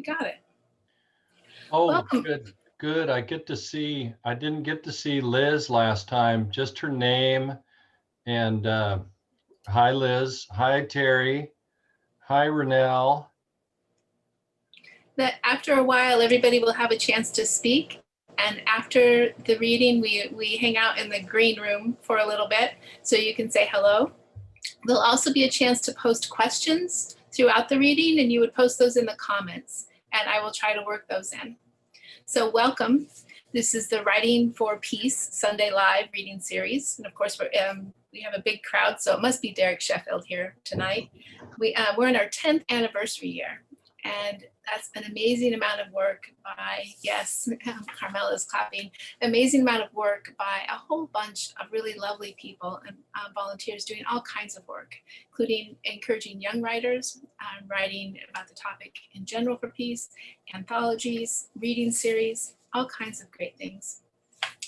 You got it. Oh, Welcome. good, good. I didn't get to see Liz last time, just her name. And hi, Liz. Hi, Terry. Hi, Renelle. That after a while, everybody will have a chance to speak. And after the reading, we hang out in the green room for a little bit so you can say hello. There'll also be a chance to post questions throughout the reading, and you would post those in the comments, and I will try to work those in. So welcome. This is the Writing for Peace Sunday Live reading series. And of course, we have a big crowd, so it must be Derek Sheffield here tonight. We're in our 10th anniversary year, and that's an amazing amount of work by, yes, Carmela's clapping, amazing amount of work by a whole bunch of really lovely people and volunteers doing all kinds of work, including encouraging young writers, writing about the topic in general for peace, anthologies, reading series, all kinds of great things.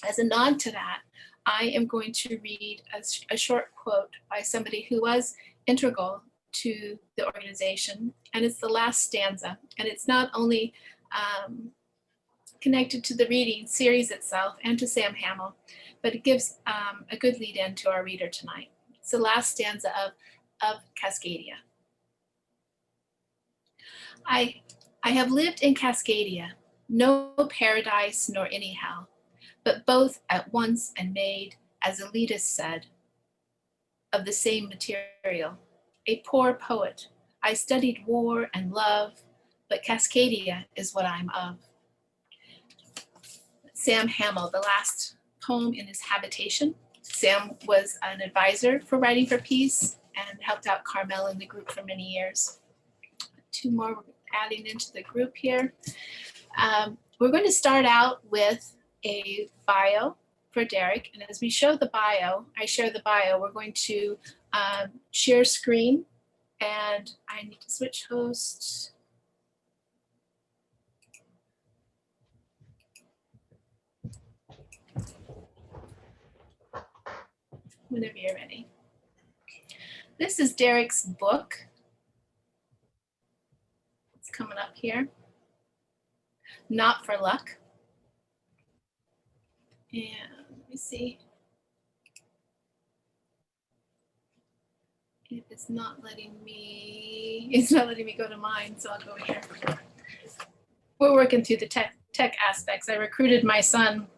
As a nod to that, I am going to read a short quote by somebody who was integral to the organization, and it's the last stanza. And it's not only connected to the reading series itself and to Sam Hamill, but it gives a good lead in to our reader tonight. It's the last stanza of Cascadia. I have lived in Cascadia, no paradise nor any hell, but both at once and made, as Elitis said, of the same material. A poor poet, I studied war and love, but Cascadia is what I'm of. Sam Hamill, the last poem in his habitation. Sam was an advisor for Writing for Peace and helped out Carmel in the group for many years. Two more we're adding into the group here. We're going to start out with a bio for Derek. And as we show the bio, I share the bio, we're going to share screen, and I need to switch hosts. Whenever you're ready. This is Derek's book. It's coming up here. Not for Luck. And let me see. It's not letting me go to mine, so I'll go here. We're working through the tech aspects. I recruited my son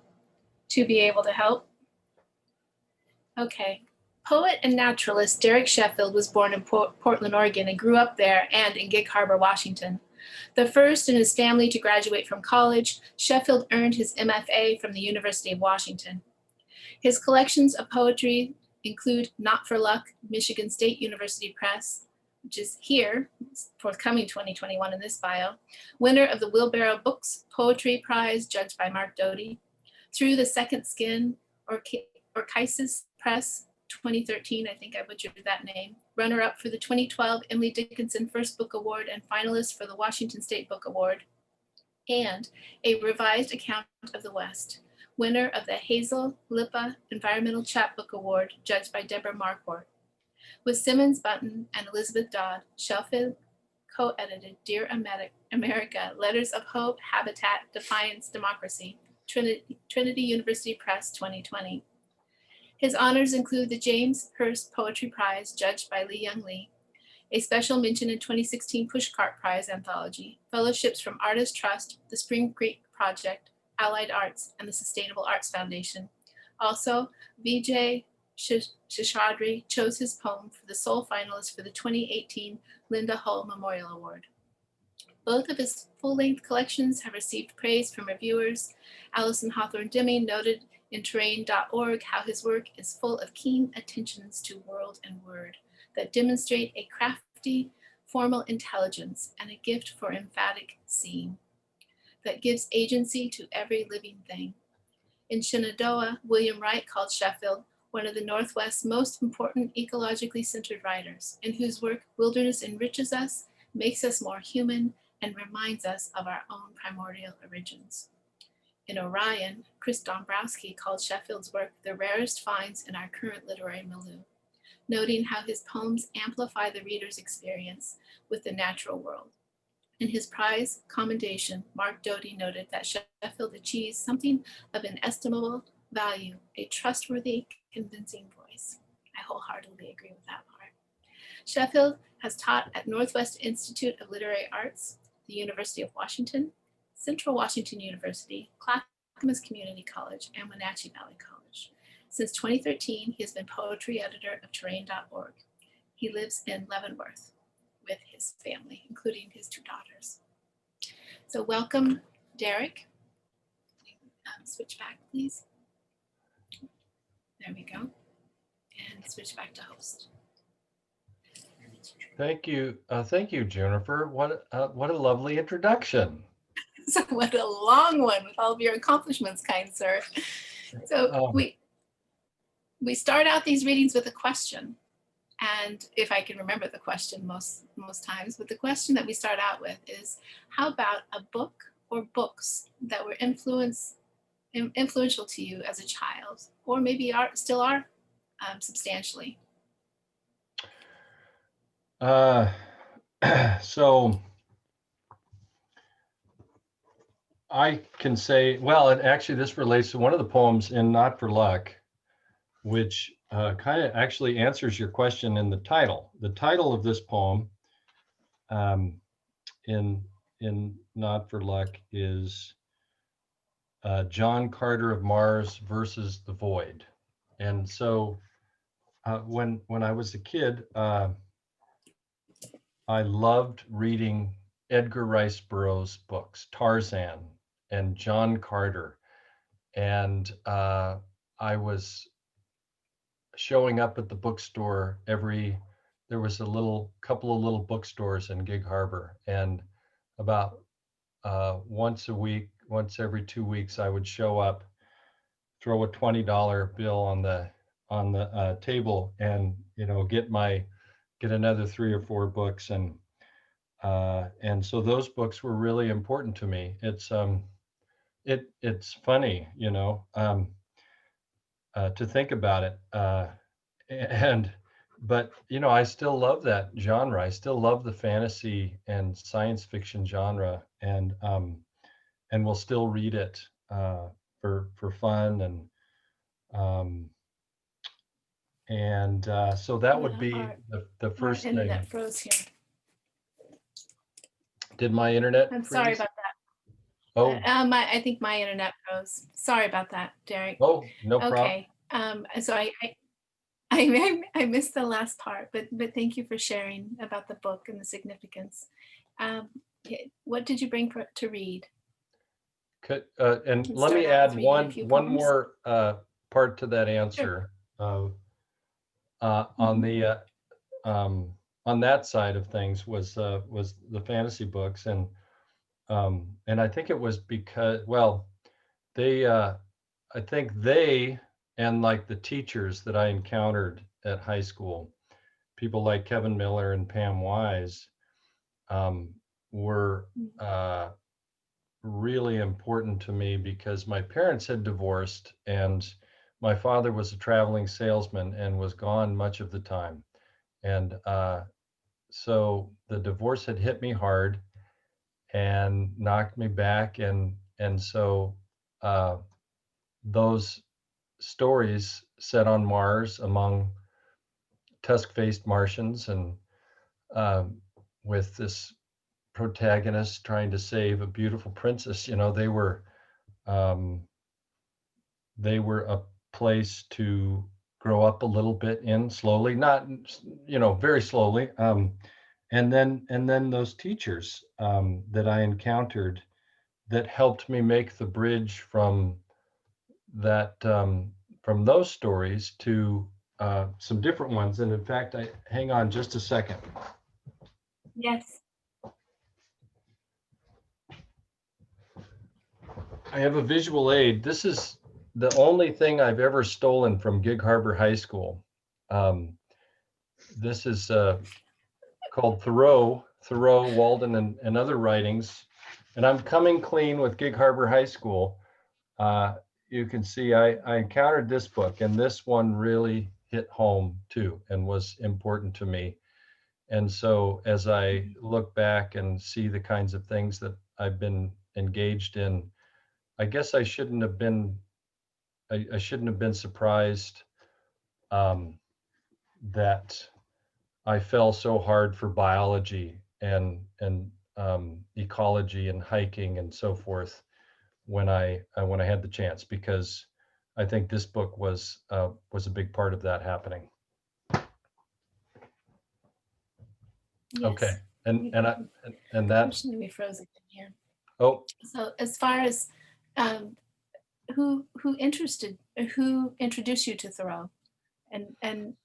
to be able to help. Okay. Poet and naturalist Derek Sheffield was born in Portland, Oregon, and grew up there and in Gig Harbor, Washington. The first in his family to graduate from college, Sheffield earned his MFA from the University of Washington. His collections of poetry include Not for Luck, Michigan State University Press, which is here, forthcoming 2021 in this bio, winner of the Wheelbarrow Books Poetry Prize, judged by Mark Doty, Through the Second Skin, Orchisis Press, 2013, I think I butchered that name, runner-up for the 2012 Emily Dickinson First Book Award and finalist for the Washington State Book Award, and A Revised Account of the West, winner of the Hazel Lipa Environmental Chapbook Award, judged by Deborah Marquardt. With Simmons Button and Elizabeth Dodd, Sheffield co-edited Dear America, Letters of Hope, Habitat, Defiance, Democracy, Trinity University Press, 2020. His honors include the James Hurst Poetry Prize, judged by Lee Young Lee, a special mention in 2016 Pushcart Prize anthology, fellowships from Artist Trust, the Spring Creek Project, Allied Arts, and the Sustainable Arts Foundation. Also, Vijay Shishadri chose his poem for the sole finalist for the 2018 Linda Hull Memorial Award. Both of his full-length collections have received praise from reviewers. Allison Hawthorne Deming noted in terrain.org how his work is full of keen attentions to world and word that demonstrate a crafty, formal intelligence and a gift for emphatic seeing that gives agency to every living thing. In Shenandoah, William Wright called Sheffield one of the Northwest's most important ecologically centered writers, in whose work wilderness enriches us, makes us more human, and reminds us of our own primordial origins. In Orion, Chris Dombrowski called Sheffield's work the rarest finds in our current literary milieu, noting how his poems amplify the reader's experience with the natural world. In his prize commendation, Mark Doty noted that Sheffield achieved something of inestimable value, a trustworthy, convincing voice. I wholeheartedly agree with that part. Sheffield has taught at Northwest Institute of Literary Arts, the University of Washington, Central Washington University, Clackamas Community College, and Wenatchee Valley College. Since 2013, he has been poetry editor of Terrain.org. He lives in Leavenworth with his family, including his 2 daughters. So welcome, Derek. Switch back, please. There we go. And switch back to host. Thank you, Juniper. What a lovely introduction. So what a long one with all of your accomplishments, kind sir. So we start out these readings with a question. And if I can remember the question most times, but the question that we start out with is, how about a book or books that were influential to you as a child, or maybe still are substantially? So I can say, well, and actually this relates to one of the poems in Not for Luck, which kind of actually answers your question in the title. The title of this poem in Not for Luck is John Carter of Mars versus the Void. And so when I was a kid, I loved reading Edgar Rice Burroughs books, Tarzan and John Carter. And I was showing up at the bookstore there was a couple of little bookstores in Gig Harbor, and about once a week, once every 2 weeks, I would show up, throw a $20 bill on the table, and get another 3 or 4 books, and so those books were really important to me. It's funny, to think about it. But I still love that genre. I still love the fantasy and science fiction genre, and we'll still read it for fun, and so that would be the first thing. Internet froze here. Did my internet I'm freeze? sorry about that. Oh, I think my internet froze. Sorry about that, Derek. oh, no problem. Okay. So I missed the last part, but thank you for sharing about the book and the significance. What did you bring to read? And let me add one more part to that answer. Sure. On that side of things was the fantasy books, and I think it was because, well, I think they and like the teachers that I encountered at high school, people like Kevin Miller and Pam Wise, were really important to me, because my parents had divorced, and my father was a traveling salesman and was gone much of the time. And so the divorce had hit me hard and knocked me back. And so those stories set on Mars among tusk-faced Martians, and with this protagonist trying to save a beautiful princess, they were a place to grow up a little bit in, slowly, not very slowly, and then those teachers that I encountered that helped me make the bridge from those stories to some different ones. And in fact, hang on just a second. Yes. I have a visual aid. This is the only thing I've ever stolen from Gig Harbor High School. This is called Thoreau, Walden, and Other Writings. And I'm coming clean with Gig Harbor High School. You can see I encountered this book, and this one really hit home too and was important to me. And so as I look back and see the kinds of things that I've been engaged in, I guess I shouldn't have been surprised um, that I fell so hard for biology and ecology and hiking and so forth when I had the chance, because I think this book was a big part of that happening. Yes. Okay, and that. Unfortunately, we froze again here. Oh, So as far as who introduced you to Thoreau, and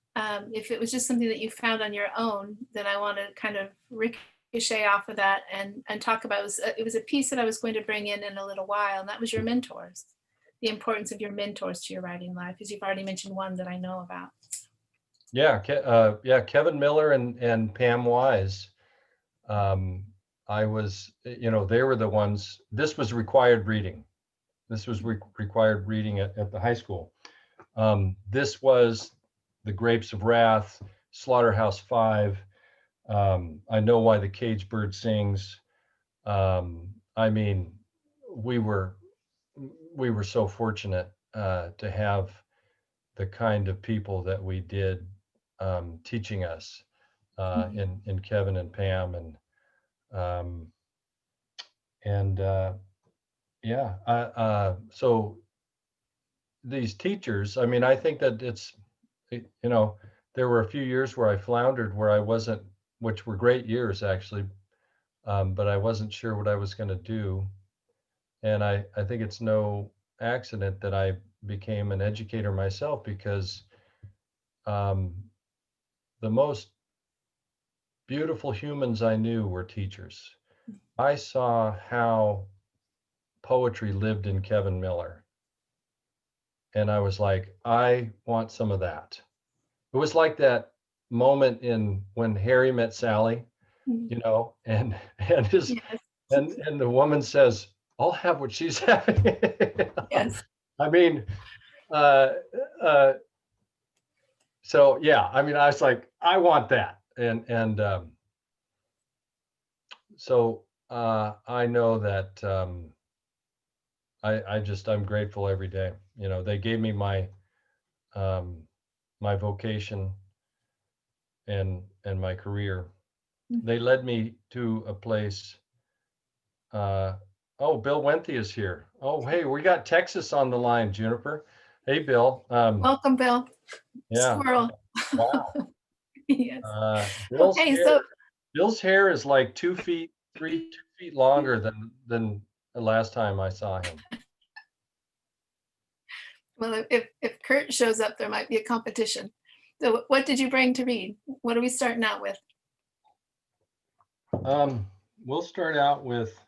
if it was just something that you found on your own, then I want to kind of ricochet off of that and talk about it was a piece that I was going to bring in a little while, and that was your mentors, the importance of your mentors to your writing life, because you've already mentioned one that I know about. yeah, yeah, Kevin Miller and Pam Wise. I was, they were the ones. This was required reading. This was required reading at the high school. This was The Grapes of Wrath, Slaughterhouse-Five. I Know Why the Caged Bird Sings. I mean, we were so fortunate to have the kind of people that we did teaching us in Kevin and Pam um, and yeah. So these teachers, I mean, I think that there were a few years where I floundered, where I wasn't, which were great years actually, but I wasn't sure what I was going to do. And I think it's no accident that I became an educator myself, because um, the most beautiful humans I knew were teachers. I saw how poetry lived in Kevin Miller, and I was like, I want some of that. It was like that moment in When Harry Met Sally, and his Yes. and the woman says, I'll have what she's having. Yes. I mean, uh, uh, so yeah, I mean, I was like, I want that. And so I know that I'm grateful every day. They gave me um, my vocation and my career. They led me to a place. Oh, Bill Wenthy is here. Oh, hey, we got Texas on the line, Juniper. Hey, Bill. Welcome, Bill. Yeah. Squirrel. Wow. Yes. Bill's Okay, hair. so Bill's hair is like 2 feet, 2 feet longer than the last time I saw him. well, if Kurt shows up, there might be a competition. So what did you bring to read? What are we starting out with? We'll start out with.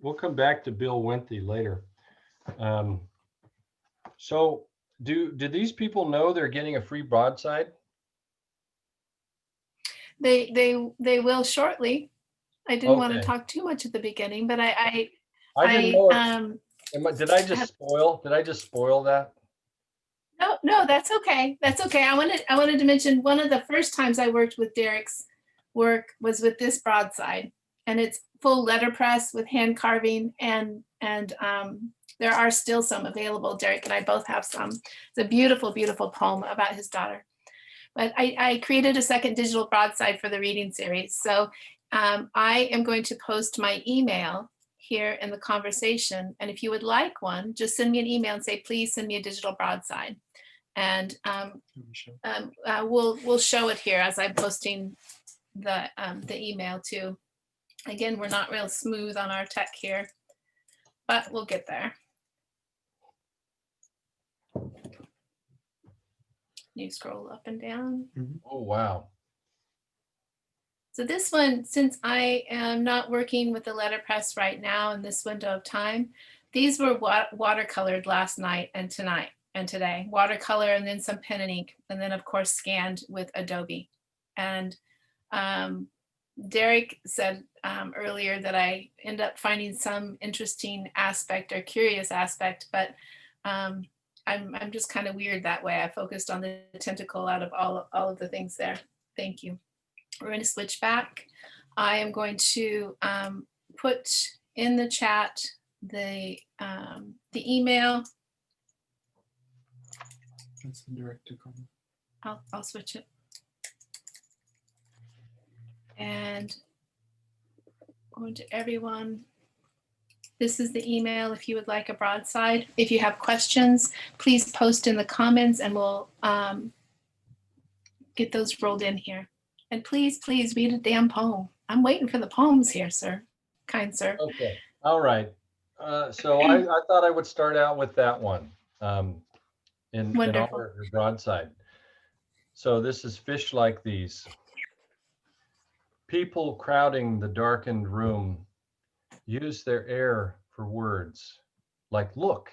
We'll come back to Bill Wenthy later. Um, so, do these people know they're getting a free broadside? They will shortly. I didn't want to Okay. talk too much at the beginning, but I didn't know did I just have, spoil that? no, that's okay. That's okay. I wanted to mention one of the first times I worked with Derek's work was with this broadside, and it's full letterpress with hand carving, and there are still some available. Derek and I both have some. It's a beautiful, beautiful poem about his daughter. But I created a second digital broadside for the reading series. So I am going to post my email here in the conversation. And if you would like one, just send me an email and say, please send me a digital broadside. And we'll show it here as I'm posting the email too. Again, we're not real smooth on our tech here, but we'll get there. You scroll up and down. Oh, wow. So this one, since I am not working with the letterpress right now in this window of time, these were watercolored last night and tonight and today. Watercolor and then some pen and ink, and then of course scanned with Adobe. And Derek said earlier that I end up finding some interesting aspect or curious aspect, but I'm just kind of weird that way. I focused on the tentacle out of all of the things there. Thank you. We're going to switch back. I am going to put in the chat the email. That's the direct to comment. I'll switch it. And going to everyone. This is the email if you would like a broadside. If you have questions, please post in the comments and we'll get those rolled in here. And please, please read a damn poem. I'm waiting for the poems here, sir. Kind sir. Okay. All right. So I thought I would start out with that one in Wonderful. honor of your broadside. So this is Fish Like These. People crowding the darkened room use their air for words, like look,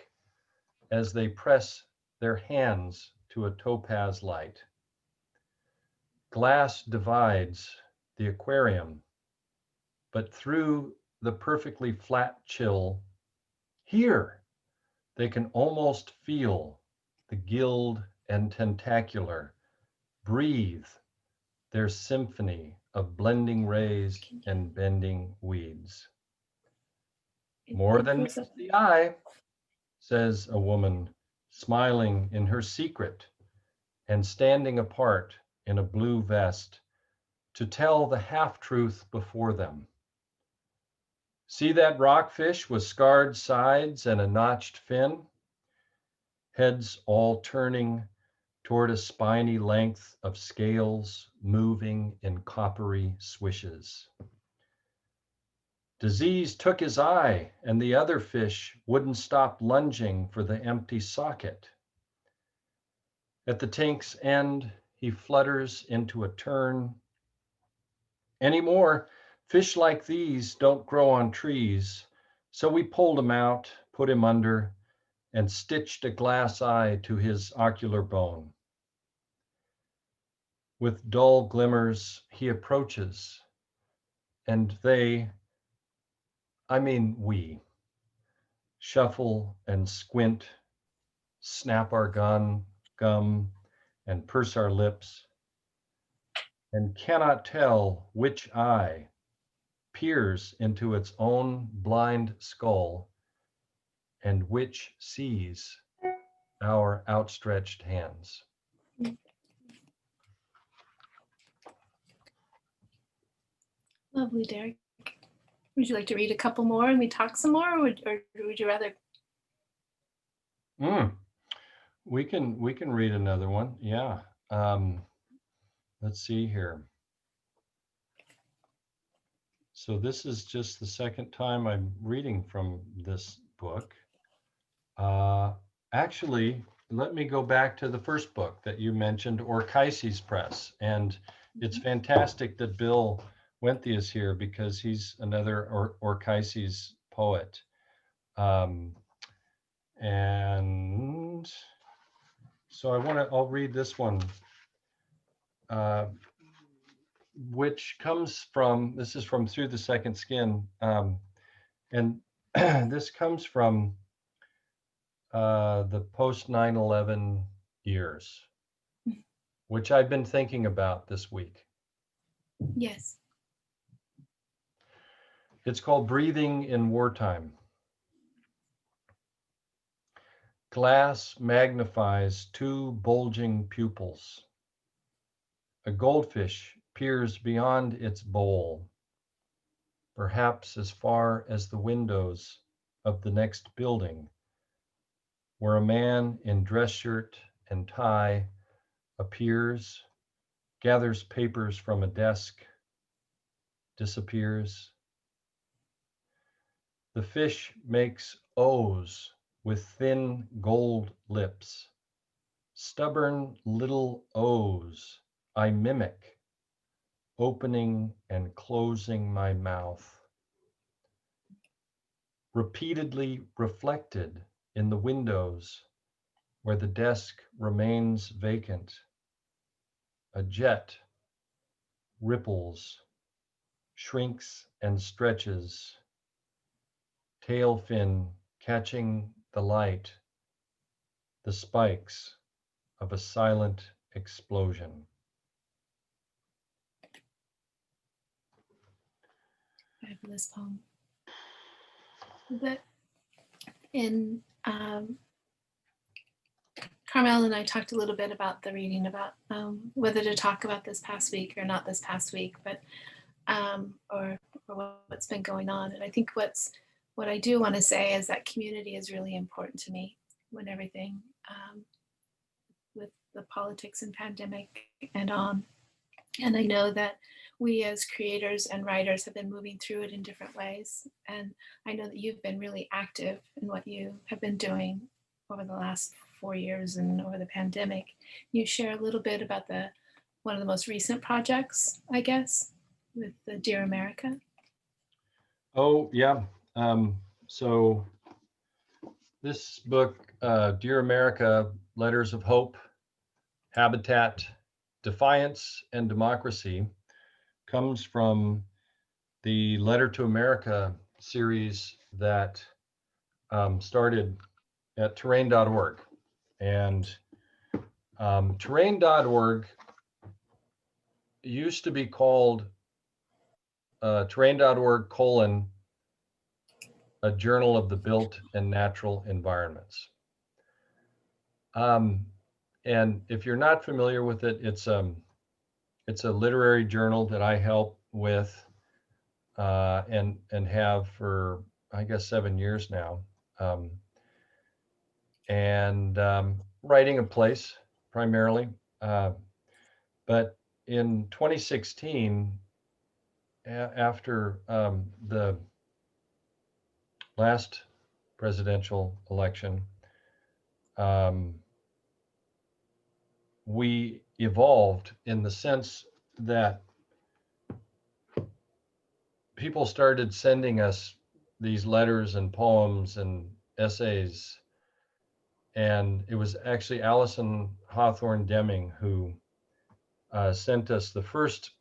as they press their hands to a topaz light. Glass divides the aquarium, but through the perfectly flat chill, here they can almost feel the gill and tentacular breathe their symphony of blending rays and bending weeds. More than meets the eye, says a woman, smiling in her secret and standing apart in a blue vest to tell the half-truth before them. See that rockfish with scarred sides and a notched fin? Heads all turning toward a spiny length of scales moving in coppery swishes. Disease took his eye, and the other fish wouldn't stop lunging for the empty socket. At the tank's end, he flutters into a turn. Anymore, fish like these don't grow on trees, so we pulled him out, put him under, and stitched a glass eye to his ocular bone. With dull glimmers, he approaches, and we, shuffle and squint, snap our gum, and purse our lips, and cannot tell which eye peers into its own blind skull and which sees our outstretched hands. Lovely, Derek. Would you like to read a couple more and we talk some more, or would you rather? We can read another one. Yeah. Let's see here. So this is just the second time I'm reading from this book. Actually, let me go back to the first book that you mentioned, Orcaises Press. And it's fantastic that Bill Wenthe is here because he's another Orcaises poet. And so I'll read this one, which comes from, this is from Through the Second Skin. And this comes from the post 9/11 years, which I've been thinking about this week. Yes. It's called Breathing in Wartime. Glass magnifies two bulging pupils. A goldfish peers beyond its bowl, perhaps as far as the windows of the next building, where a man in dress shirt and tie appears, gathers papers from a desk, disappears. The fish makes O's with thin gold lips, stubborn little O's I mimic, opening and closing my mouth. Repeatedly reflected in the windows where the desk remains vacant. A jet ripples, shrinks and stretches, tail fin catching the light, the spikes of a silent explosion. Fabulous poem. But in Carmel and I talked a little bit about the reading, about whether to talk about this past week or not this past week, but or what's been going on. And I think what I do want to say is that community is really important to me when everything with the politics and pandemic and on. And I know that we as creators and writers have been moving through it in different ways. And I know that you've been really active in what you have been doing over the last 4 years and over the pandemic. You share a little bit about one of the most recent projects, I guess, with the Dear America. Oh, yeah. So this book, Dear America, Letters of Hope, Habitat, Defiance, and Democracy, comes from the Letter to America series that started at terrain.org. And terrain.org used to be called terrain.org : a journal of the built and natural environments. And if you're not familiar with it, it's a literary journal that I help with and have for, I guess, 7 years now. Writing a place primarily. But in 2016, after the last presidential election, we evolved in the sense that people started sending us these letters and poems and essays. And it was actually Allison Hawthorne Deming who sent us the first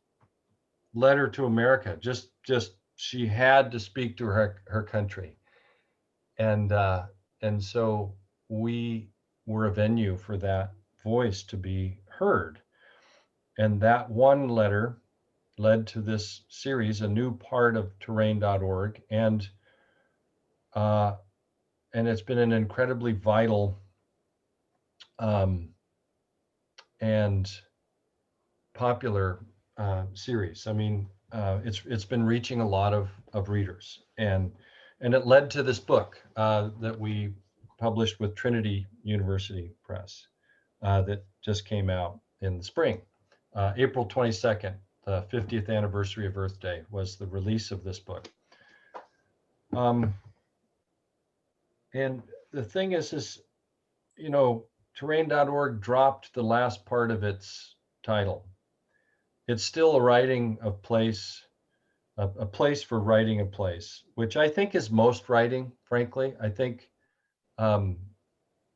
letter to America. Just she had to speak to her country. And so we were a venue for that voice to be heard. And that one letter led to this series, a new part of terrain.org. And it's been an incredibly vital and popular series. I mean, it's been reaching a lot of readers, and it led to this book that we published with Trinity University Press that just came out in the spring. April 22nd, the 50th anniversary of Earth Day, was the release of this book. And the thing is, you know, terrain.org dropped the last part of its title. It's still a writing of place, a place for writing a place, which I think is most writing, frankly. I think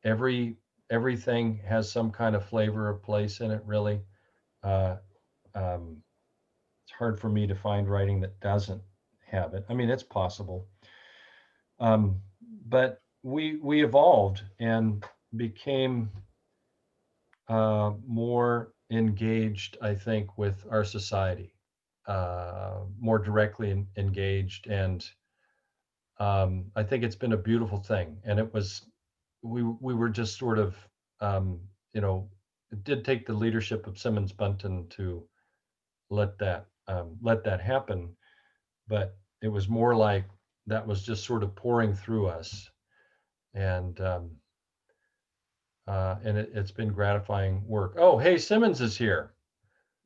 everything has some kind of flavor of place in it, really. It's hard for me to find writing that doesn't have it. I mean, it's possible. But we evolved and became more engaged, I think, with our society, more directly engaged. And I think it's been a beautiful thing. And we were just sort of, it did take the leadership of Simmons Bunton to let that happen. But it was more like that was just sort of pouring through us. And it's been gratifying work. Oh, hey, Simmons is here.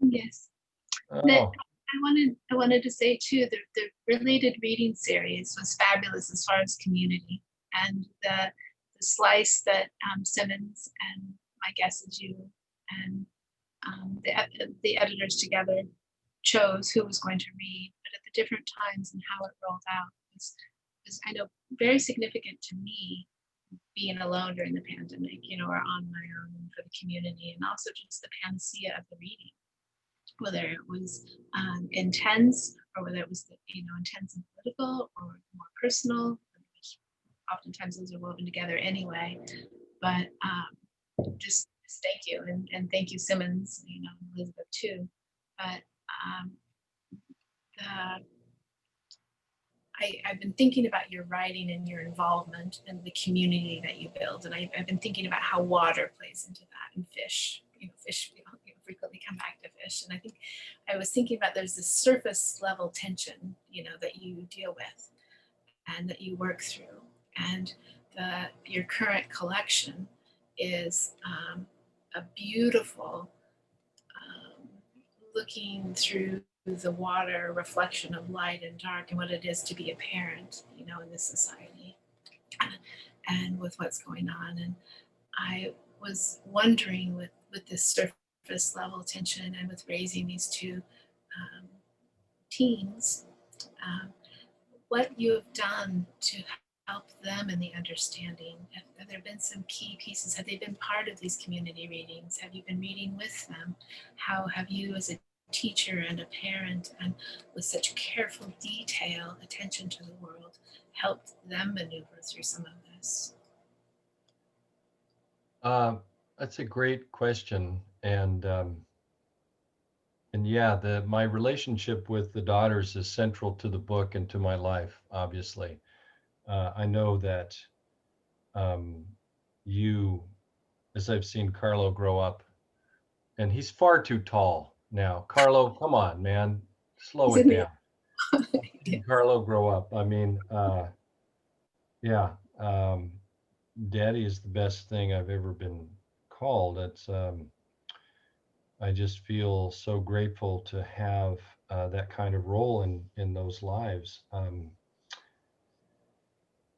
Yes. Oh. I wanted to say too, the related reading series was fabulous as far as community, and the slice that Simmons and my guess is you and the editors together chose who was going to read, but at the different times and how it rolled out was I know very significant to me, being alone during the pandemic, or on my own for the community, and also just the panacea of the reading, whether it was intense or whether it was intense and political or more personal, which oftentimes those are woven together anyway. But just thank you, and thank you, Simmons, Elizabeth too. But I've been thinking about your writing and your involvement and the community that you build. And I've been thinking about how water plays into that, and fish, fish frequently come back to fish. And I think I was thinking about there's this surface level tension, that you deal with and that you work through. And your current collection is a beautiful looking through the water reflection of light and dark and what it is to be a parent, in this society and with what's going on. And I was wondering with this surface level tension and with raising these two teens, um, what you have done to help them in the understanding. Have there been some key pieces? Have they been part of these community readings? Have you been reading with them? How have you, as a teacher and a parent, and with such careful detail, attention to the world, helped them maneuver through some of this? That's a great question. And yeah, my relationship with the daughters is central to the book and to my life, obviously. I know that you, as I've seen Carlo grow up, and he's far too tall now. Carlo, come on, man, slow it down. Carlo grow up. I mean, yeah, Daddy is the best thing I've ever been called. It's I just feel so grateful to have that kind of role in those lives.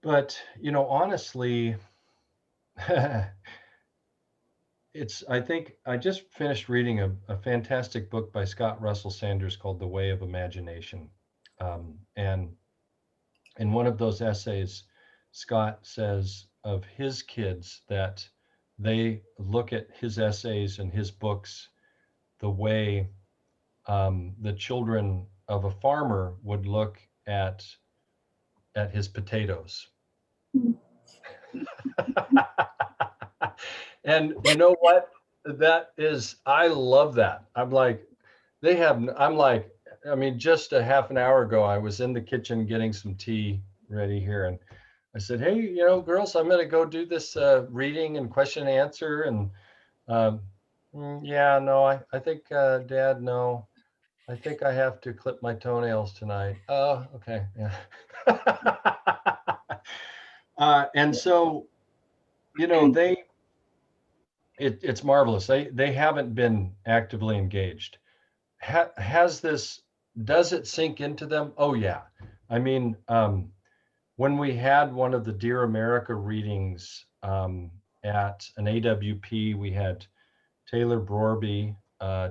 But honestly, I think I just finished reading a fantastic book by Scott Russell Sanders called The Way of Imagination. And in one of those essays, Scott says of his kids that they look at his essays and his books the way the children of a farmer would look at his potatoes. And you know what? That is, I love that. I'm like, just a half an hour ago, I was in the kitchen getting some tea ready here. And I said, hey, girls, I'm going to go do this reading and question and answer. And yeah, no, I think, Dad, no, I think I have to clip my toenails tonight. Oh, okay. Yeah. And so, it's marvelous. They haven't been actively engaged. Does it sink into them? Oh yeah. I mean, when we had one of the Dear America readings at an AWP, we had Taylor Brorby.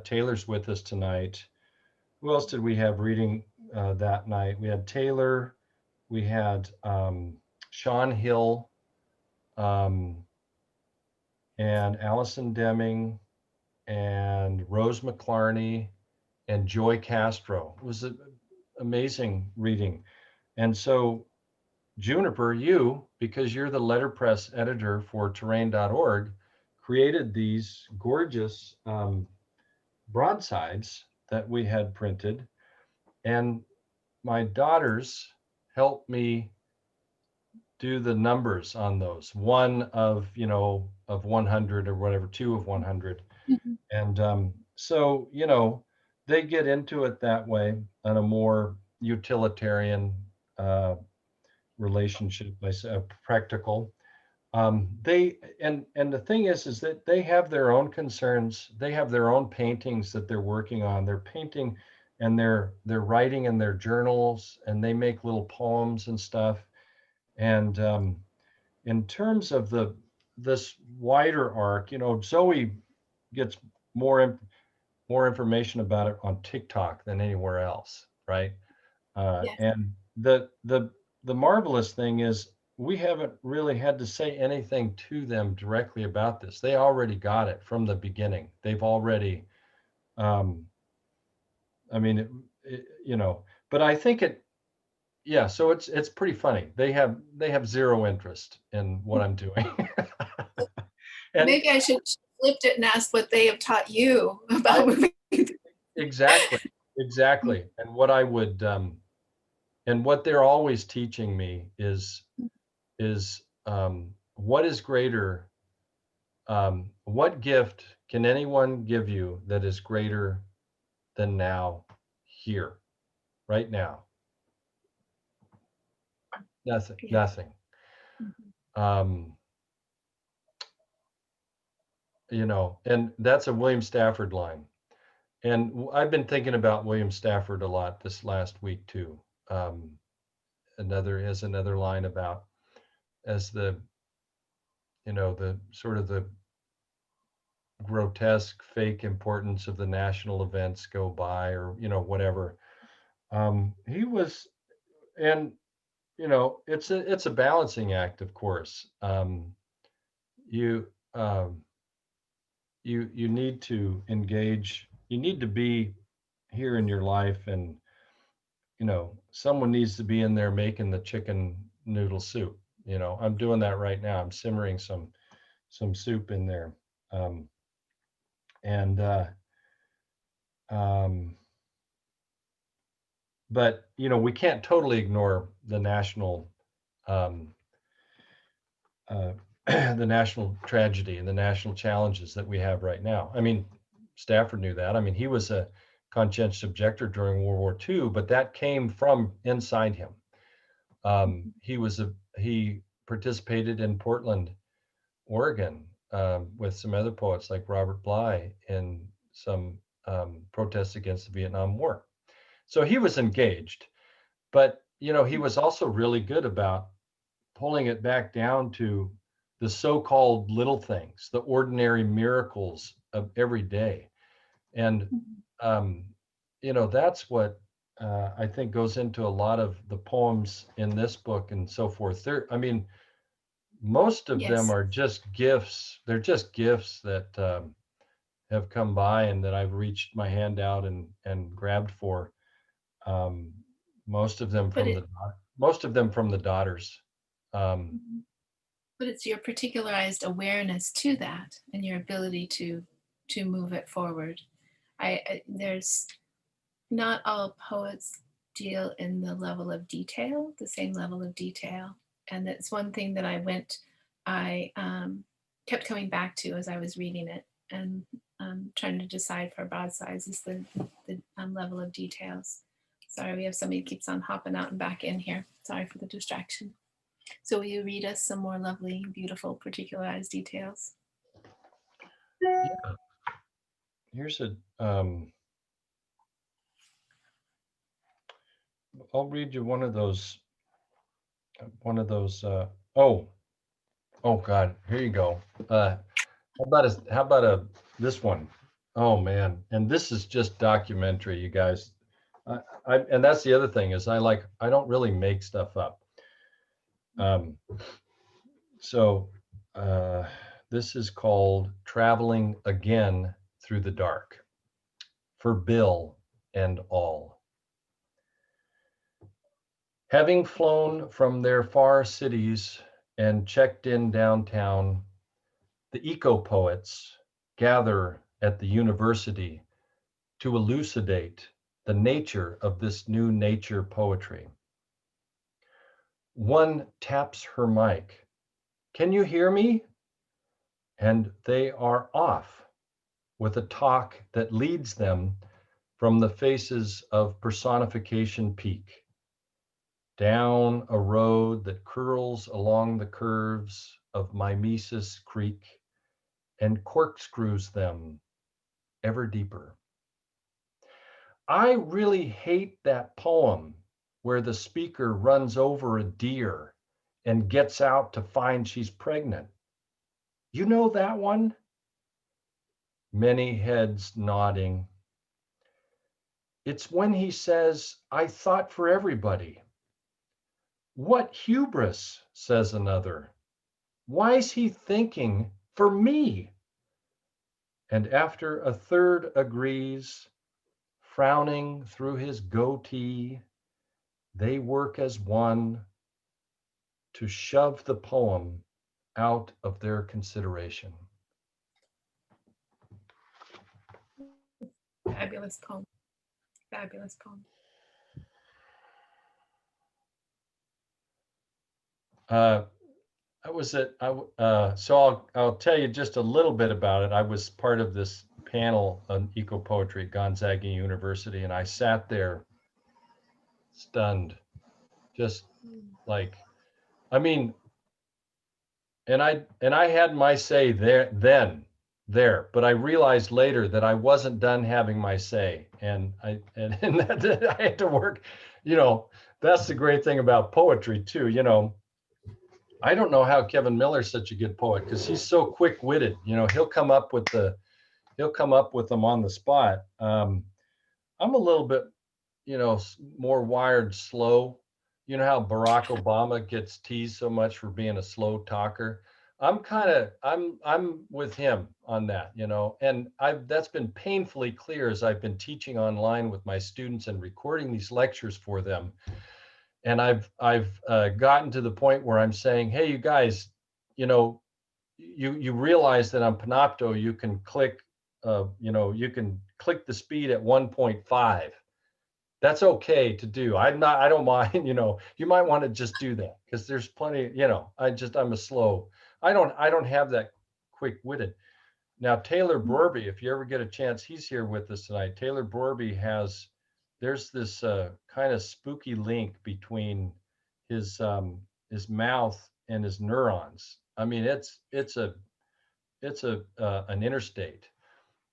Taylor's with us tonight. Who else did we have reading that night? We had Taylor, we had Sean Hill, and Allison Deming, and Rose McClarney, and Joy Castro. It was an amazing reading. And so Juniper, because you're the letterpress editor for terrain.org, created these gorgeous broadsides that we had printed. And my daughters helped me do the numbers on those. One of 100 or whatever, two of 100. Mm-hmm. And so, they get into it that way on a more utilitarian relationship, practical. And the thing is that they have their own concerns. They have their own paintings that they're working on. They're painting and they're writing in their journals, and they make little poems and stuff. And in terms of this wider arc, Zoe gets more information about it on TikTok than anywhere else, right? Yes. And the marvelous thing is we haven't really had to say anything to them directly about this. They already got it from the beginning. They've already, but I think yeah, so it's pretty funny. They have zero interest in what I'm doing. And maybe I should flipped it and asked what they have taught you about moving. Exactly. And what I would and what they're always teaching me is what is greater, what gift can anyone give you that is greater than now, here, right now? Nothing, Yeah. nothing. Um, you know, and that's a William Stafford line. And I've been thinking about William Stafford a lot this last week too. Another line about, as the, you know, the sort of the grotesque fake importance of the national events go by, or, you know, whatever. He was, and, you know, it's a balancing act, of course. You, you need to engage, you need to be here in your life, and, you know, someone needs to be in there making the chicken noodle soup. You know, I'm doing that right now. I'm simmering some soup in there. Um, and um, but, you know, we can't totally ignore the national, um, uh, the national tragedy and the national challenges that we have right now. I mean, Stafford knew that. I mean, he was a conscientious objector during World War II, but that came from inside him. He participated in Portland, Oregon, with some other poets like Robert Bly in some protests against the Vietnam War. So he was engaged, but, you know, he was also really good about pulling it back down to the so-called little things, the ordinary miracles of every day. And, um, you know, that's what I think goes into a lot of the poems in this book and so forth. I mean, most of them Yes. are just gifts. They're just gifts that have come by and that I've reached my hand out and grabbed for. Um, most of them But from the daughters. Um, but it's your particularized awareness to that and your ability to move it forward. There's not all poets deal in the level of detail, the same level of detail, and that's one thing that I kept coming back to as I was reading it and trying to decide for broadsides is the level of details. Sorry, we have somebody who keeps on hopping out and back in here. Sorry for the distraction. So will you read us some more lovely, beautiful, particularized details? yeah, here's a. I'll read you one of those. One of those. Oh, oh God, here you go. How about this one? Oh man, and this is just documentary, you guys. And that's the other thing is I don't really make stuff up. Um, so this is called Traveling Again Through the Dark, for Bill and all. Having flown from their far cities and checked in downtown, the eco-poets gather at the university to elucidate the nature of this new nature poetry. One taps her mic. Can you hear me? And they are off with a talk that leads them from the faces of Personification Peak, down a road that curls along the curves of Mimesis Creek and corkscrews them ever deeper. I really hate that poem where the speaker runs over a deer and gets out to find she's pregnant. You know that one? Many heads nodding. It's when he says, I thought for everybody. What hubris, says another. Why's he thinking for me? And after a third agrees, frowning through his goatee, they work as one to shove the poem out of their consideration. Fabulous poem. Fabulous poem. I was at, so I'll tell you just a little bit about it. I was part of this panel on eco poetry at Gonzaga University, and I sat there stunned, just like, I mean, and I had my say there, but I realized later that I wasn't done having my say, and that I had to work. You know, that's the great thing about poetry too. You know, I don't know how Kevin Miller's such a good poet because he's so quick-witted. You know, he'll come up with them on the spot. I'm a little bit, you know, more wired slow. You know how Barack Obama gets teased so much for being a slow talker. I'm with him on that, you know, and that's been painfully clear as I've been teaching online with my students and recording these lectures for them. And I've gotten to the point where I'm saying, hey, you guys, you know, you realize that on Panopto you can click, you know, you can click the speed at 1.5. That's okay to do. I don't mind, you know, you might want to just do that because there's plenty, you know, I'm a slow, I don't have that quick-witted. Now, Taylor Borby, if you ever get a chance, he's here with us tonight. Taylor Borby there's this kind of spooky link between his mouth and his neurons. I mean, it's an interstate.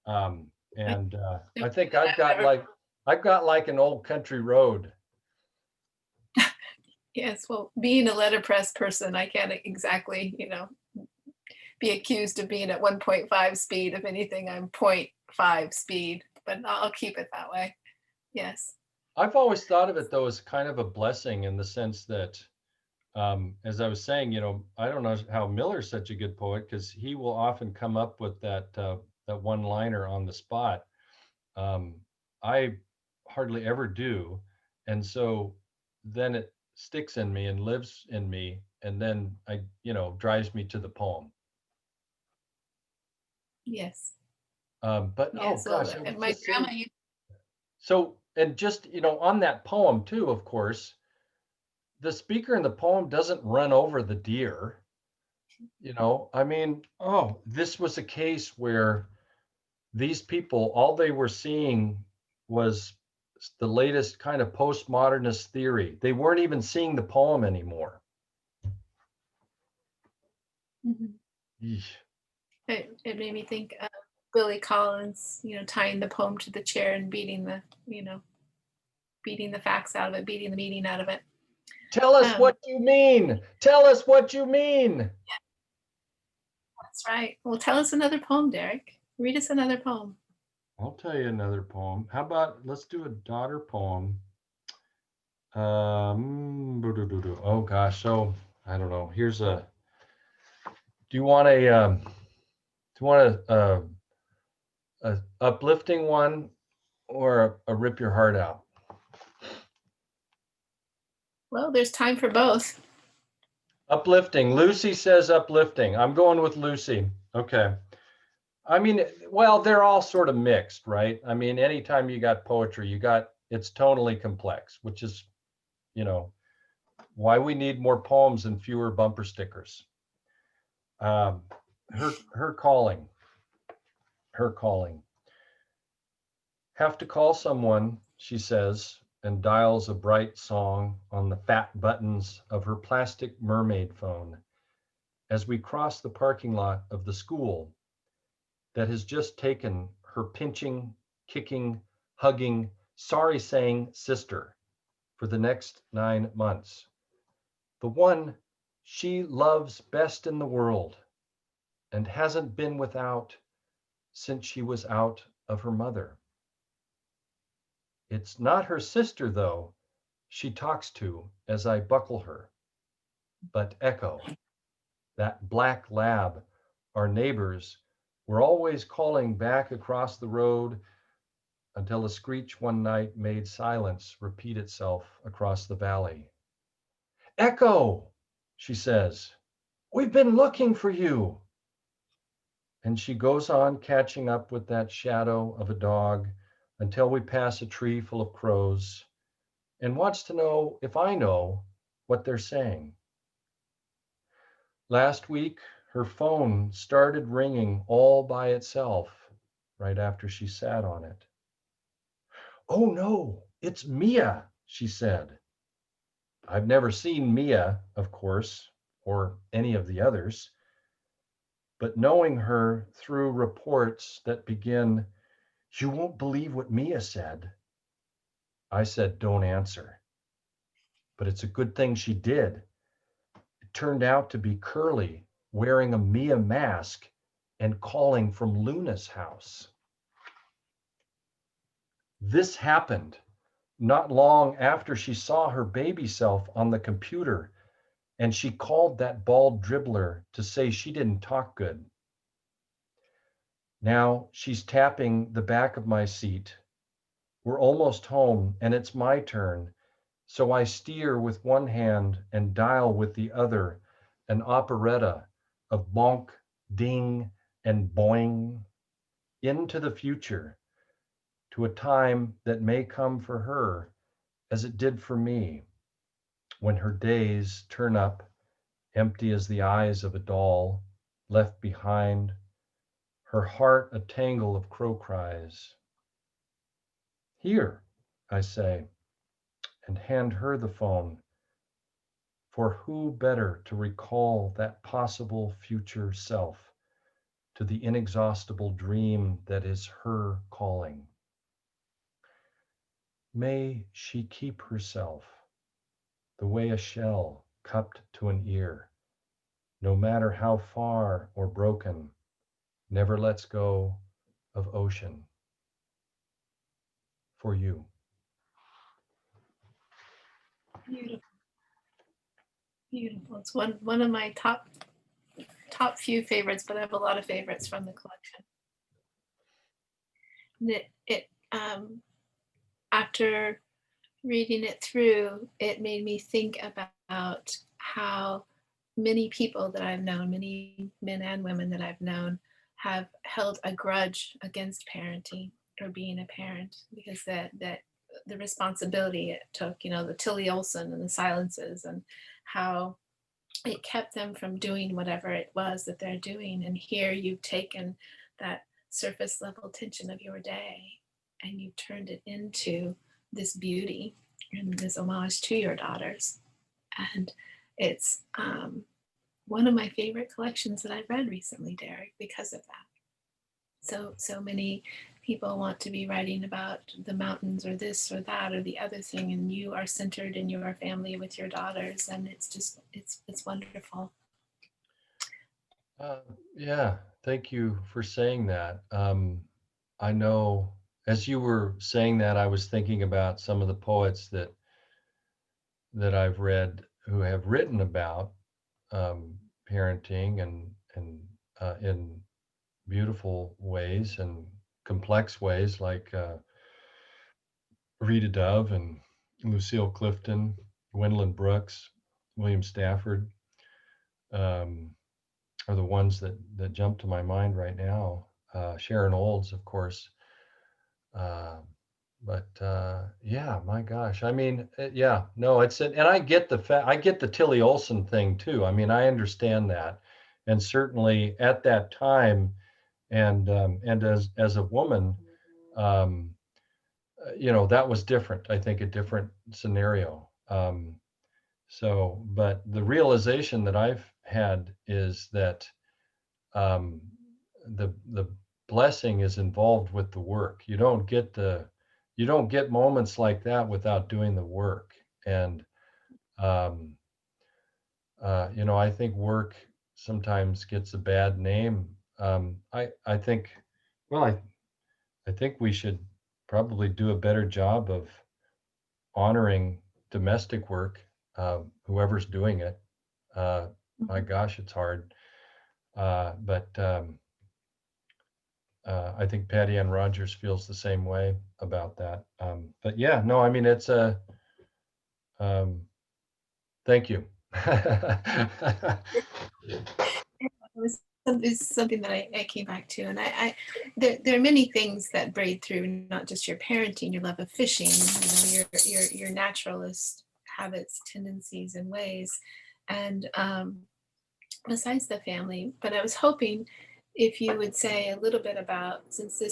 And I think I've got like an old country road. Yes, well, being a letterpress person, I can't exactly, you know, be accused of being at 1.5 speed. If anything, I'm 0.5 speed, but I'll keep it that way. Yes. I've always thought of it though as kind of a blessing in the sense that, as I was saying, you know, I don't know how Miller's such a good poet because he will often come up with that one-liner on the spot. I hardly ever do, and so then it sticks in me and lives in me, and then you know, drives me to the poem. Yes. But Yeah, oh gosh, and my grandma used. so, and just, you know, on that poem too, of course, the speaker in the poem doesn't run over the deer. You know, I mean, oh, this was a case where these people, all they were seeing was the latest kind of postmodernist theory. They weren't even seeing the poem anymore. Mhm. Yeesh. It made me think of Billy Collins, you know, tying the poem to the chair and beating the, you know, beating the facts out of it, beating the meaning out of it. Tell us what you mean. Tell us what you mean. That's right. Well, tell us another poem, Derek. Read us another poem. I'll tell you another poem. How about let's do a daughter poem. Oh gosh, so I don't know. Here's a. Do you want a uplifting one or a rip your heart out? Well, there's time for both. Uplifting. Lucy says uplifting. I'm going with Lucy. Okay. I mean, well, they're all sort of mixed, right? I mean, anytime you got poetry, it's tonally complex, which is, you know, why we need more poems and fewer bumper stickers. Her calling. Have to call someone, she says, and dials a bright song on the fat buttons of her plastic mermaid phone as we cross the parking lot of the school that has just taken her pinching, kicking, hugging, sorry saying sister for the next 9 months. The one she loves best in the world and hasn't been without since she was out of her mother. It's not her sister, though, she talks to as I buckle her, but Echo, that black lab our neighbors were always calling back across the road until a screech one night made silence repeat itself across the valley. Echo, she says, we've been looking for you. And she goes on catching up with that shadow of a dog until we pass a tree full of crows and wants to know if I know what they're saying. Last week, her phone started ringing all by itself right after she sat on it. Oh no, it's Mia, she said. I've never seen Mia, of course, or any of the others, but knowing her through reports that begin, "You won't believe what Mia said," I said, "Don't answer." But it's a good thing she did. It turned out to be Curly wearing a Mia mask and calling from Luna's house. This happened not long after she saw her baby self on the computer, and she called that bald dribbler to say she didn't talk good. Now she's tapping the back of my seat. We're almost home and it's my turn. So I steer with one hand and dial with the other an operetta of bonk, ding, and boing into the future, to a time that may come for her as it did for me, when her days turn up empty as the eyes of a doll left behind, her heart a tangle of crow cries. Here, I say, and hand her the phone. For who better to recall that possible future self to the inexhaustible dream that is her calling? May she keep herself the way a shell cupped to an ear, no matter how far or broken, never lets go of ocean. For you. Beautiful, beautiful. It's one of my top few favorites, but I have a lot of favorites from the collection. And after reading it through, it made me think about how many people that I've known, many men and women that I've known, have held a grudge against parenting or being a parent, because that the responsibility it took, the Tilly Olsen and the silences, and how it kept them from doing whatever it was that they're doing. And here you've taken that surface level tension of your day and you've turned it into this beauty and this homage to your daughters. And it's one of my favorite collections that I've read recently, Derek, because of that. So many people want to be writing about the mountains or this or that or the other thing, and you are centered in your family with your daughters, and it's wonderful. Yeah, thank you for saying that. I know as you were saying that, I was thinking about some of the poets that I've read who have written about parenting and in beautiful ways and complex ways, like Rita Dove and Lucille Clifton, Gwendolyn Brooks, William Stafford, um, are the ones that jump to my mind right now. Sharon Olds, of course. Uh, but yeah, my gosh, I mean, yeah, no, and I get I get the Tilly Olsen thing too. I mean, I understand that, and certainly at that time, and as a woman, um, that was different. I think a different scenario. But the realization that I've had is that um, the blessing is involved with the work. You don't get moments like that without doing the work. And um, I think work sometimes gets a bad name. I think, well, I think we should probably do a better job of honoring domestic work, whoever's doing it. My gosh, it's hard. But I think Patty Ann Rogers feels the same way about that. But yeah, no, I mean, um, thank you. It's something that I came back to, and there are many things that braid through, not just your parenting, your love of fishing, your naturalist habits, tendencies, and ways, and besides the family. But I was hoping if you would say a little bit about, since the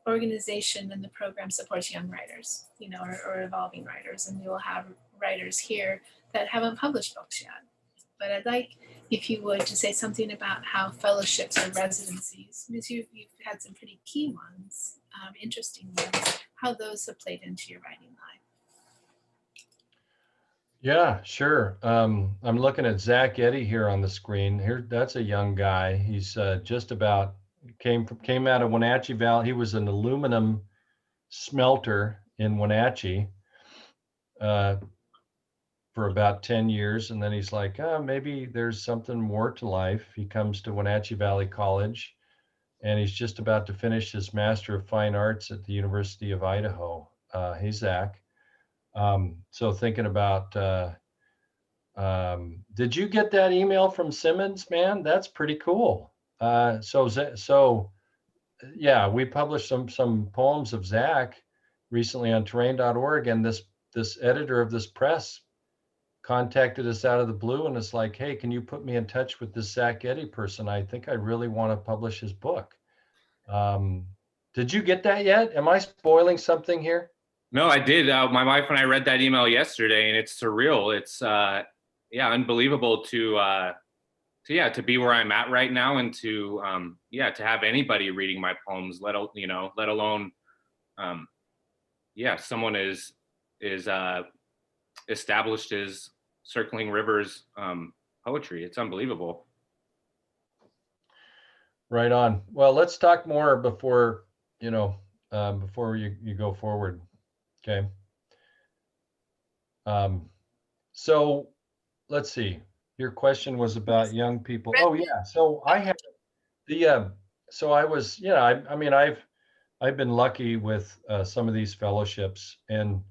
organization and the program supports young writers, or evolving writers, and we will have writers here that haven't published books yet. But I'd like if you would to say something about how fellowships or residencies, because you've had some pretty key ones, interesting ones, how those have played into your writing life. Yeah, sure. I'm looking at Zach Eddy here on the screen. Here, that's a young guy. He's just about came out of Wenatchee Valley. He was an aluminum smelter in Wenatchee for about 10 years, and then he's like, oh, maybe there's something more to life. He comes to Wenatchee Valley College, and he's just about to finish his Master of Fine Arts at the University of Idaho. Hey, Zach. So thinking about did you get that email from Simmons, man? That's pretty cool. So yeah, we published some poems of Zach recently on terrain.org, and this editor of this press contacted us out of the blue and is like, hey, can you put me in touch with this Zach Eddy person? I think I really want to publish his book. Did you get that yet? Am I spoiling something here? No, I did. My wife and I read that email yesterday, and it's surreal. It's unbelievable to be where I'm at right now, and to have anybody reading my poems, let alone someone is established as Circling Rivers poetry. It's unbelievable. Right on. Well, let's talk more before you go forward. Okay. So let's see. Your question was about young people. Oh yeah. So I had so I was, I mean, I've been lucky with some of these fellowships, and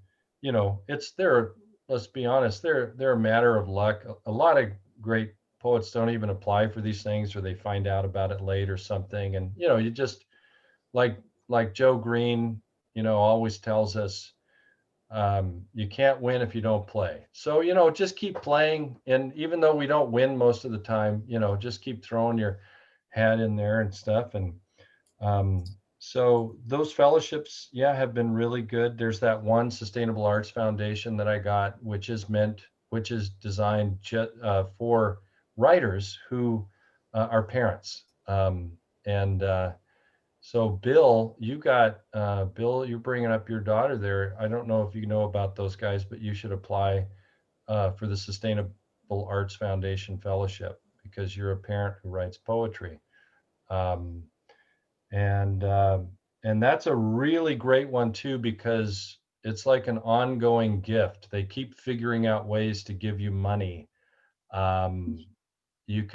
let's be honest, they're a matter of luck. A lot of great poets don't even apply for these things, or they find out about it late or something. And you just like Joe Green, always tells us, you can't win if you don't play. So just keep playing, and even though we don't win most of the time, just keep throwing your hat in there and stuff. And so those fellowships, have been really good. There's that one Sustainable Arts Foundation that I got, which is designed for writers who are parents. So Bill, you're bringing up your daughter there. I don't know if you know about those guys, but you should apply for the Sustainable Arts Foundation Fellowship, because you're a parent who writes poetry. Um, and that's a really great one too, because it's like an ongoing gift. They keep figuring out ways to give you money. You're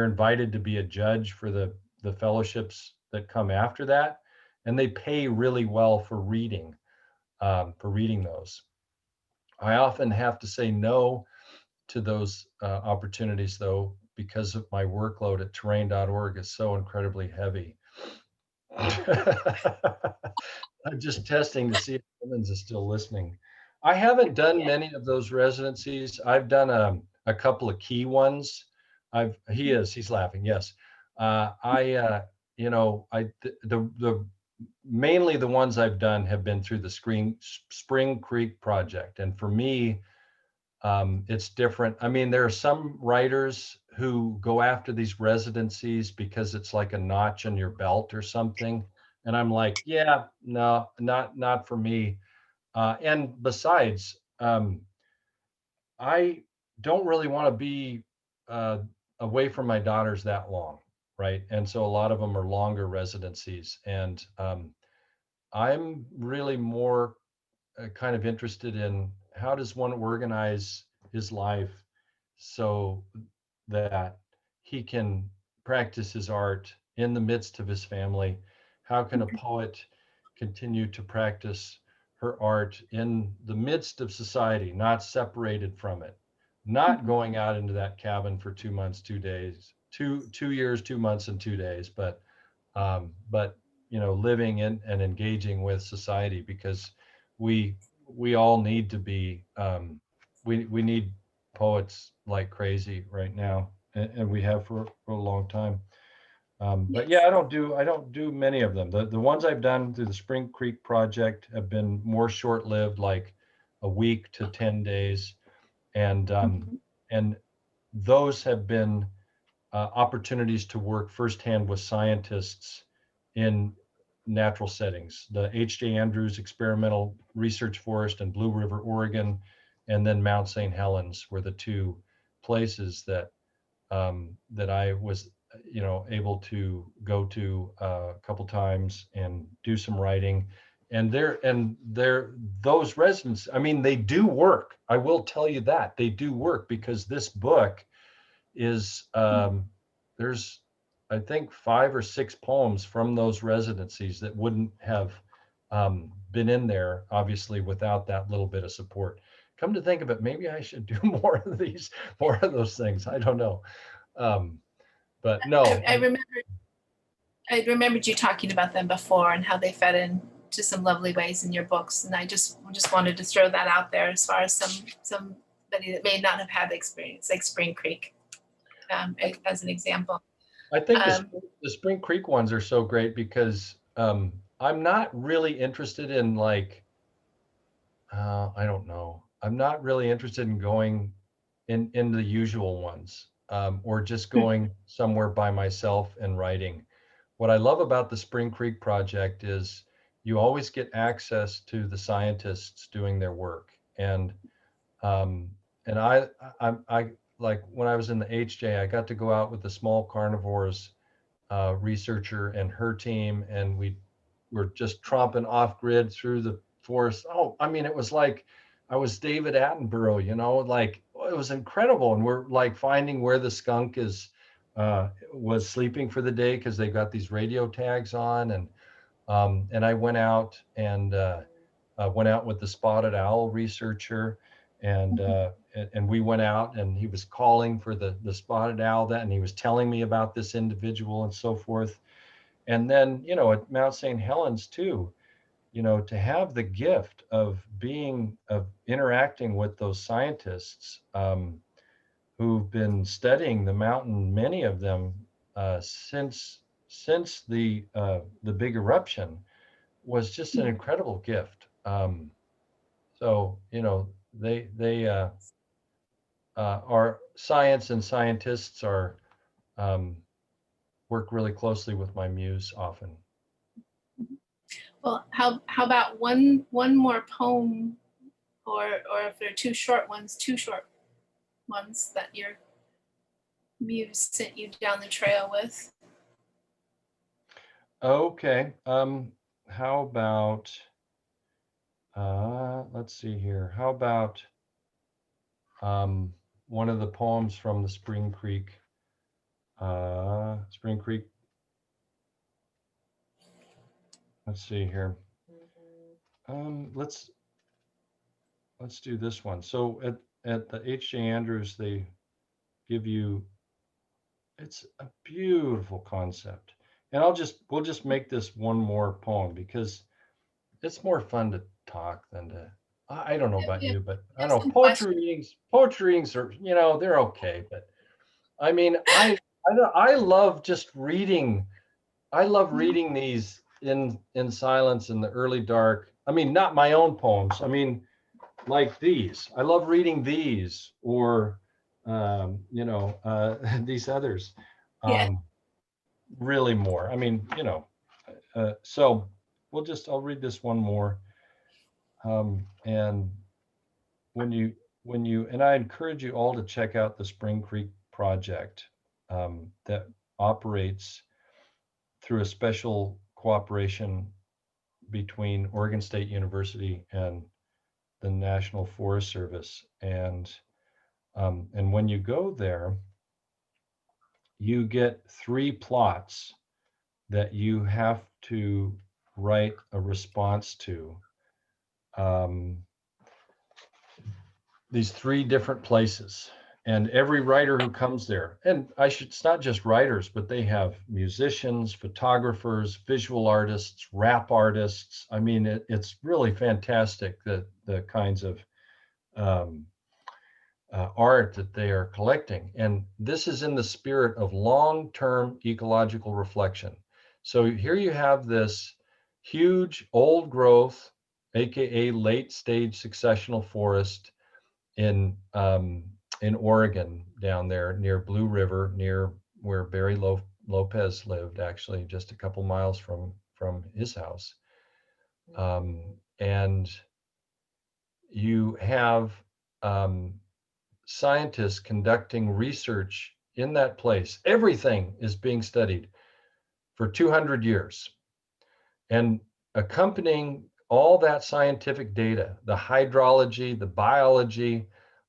invited to be a judge for the fellowships that come after that, and they pay really well for reading those. I often have to say no to those opportunities, though, because of my workload at terrain.org is so incredibly heavy. I'm just testing to see if Simmons is still listening. I haven't done many of those residencies. I've done a couple of key ones. He's laughing. Yes. Mainly the ones I've done have been through the Spring Creek Project. And for me, it's different. I mean, there are some writers who go after these residencies because it's like a notch on your belt or something. And I'm like, yeah, no, not for me. And besides, I don't really want to be away from my daughters that long, right? And so a lot of them are longer residencies. And I'm really more kind of interested in how does one organize his life so that he can practice his art in the midst of his family. How can a poet continue to practice her art in the midst of society, not separated from it, not going out into that cabin for 2 months, 2 days, 2 years, 2 months and 2 days, but living in and engaging with society, because we all need to be we need poets like crazy right now, and we have for a long time. But yeah, Yes. I don't do many of them. The ones I've done through the Spring Creek project have been more short-lived, like a week to 10 days. Mhm. And those have been opportunities to work firsthand with scientists in natural settings. The H.J. Andrews Experimental Research Forest in Blue River, Oregon, and then Mount St. Helens were the two places that I was, able to go to a couple times and do some writing. And those residents, I mean, they do work. I will tell you that they do work, because this book is there's, I think, 5 or 6 poems from those residencies that wouldn't have been in there, obviously, without that little bit of support. Come to think of it, maybe I should do more of those things. I don't know. Um, but no, I remembered you talking about them before and how they fed in to some lovely ways in your books, and I just wanted to throw that out there as far as somebody that may not have had the experience, like Spring Creek, as an example. I think Um, the Spring Creek ones are so great because I'm not really interested in, like, I don't know. I'm not really interested in going in the usual ones, or just going somewhere by myself and writing. What I love about the Spring Creek project is you always get access to the scientists doing their work. Um, and I like when I was in the HJ, I got to go out with the small carnivores researcher and her team, and we were just tromping off grid through the forest. Oh, I mean, it was like I was David Attenborough, like it was incredible. And we're like finding where the skunk was sleeping for the day, because they got these radio tags on. And I went out with the spotted owl researcher, and we went out, and he was calling for the spotted owl, and he was telling me about this individual and so forth. And then, at Mount St. Helens too, to have the gift of interacting with those scientists who've been studying the mountain, many of them since the big eruption, was just an incredible gift. So, our science and scientists um, work really closely with my muse often. well, how about one more poem, or if they're two short ones that your muse sent you down the trail with? Okay. How about, let's see here. How about one of the poems from the Spring Creek? Let's see here. Let's do this one. So at the H.J. Andrews, they give you, it's a beautiful concept. And we'll just make this one more poem, because it's more fun to talk than to, I don't know about Yeah, you, but I have don't know, some questions. poetry readings are, they're okay. But I mean, I love just reading. I love reading these in silence in the early dark. I mean, not my own poems. I mean, like these. I love reading these, or these others. Yeah. Really more. I mean, so I'll read this one more. And and I encourage you all to check out the Spring Creek project that operates through a special cooperation between Oregon State University and the National Forest Service. And when you go there, you get 3 plots that you have to write a response to. These 3 different places, and every writer who comes there, and it's not just writers, but they have musicians, photographers, visual artists, rap artists. I mean, it's really fantastic, the kinds of art that they are collecting. And this is in the spirit of long-term ecological reflection. So here you have this huge old growth, AKA late stage successional forest in Oregon down there near Blue River, near where Barry Lopez lived, actually just a couple miles from his house. And you have scientists conducting research in that place. Everything is being studied for 200 years. And accompanying all that scientific data, the hydrology, the biology,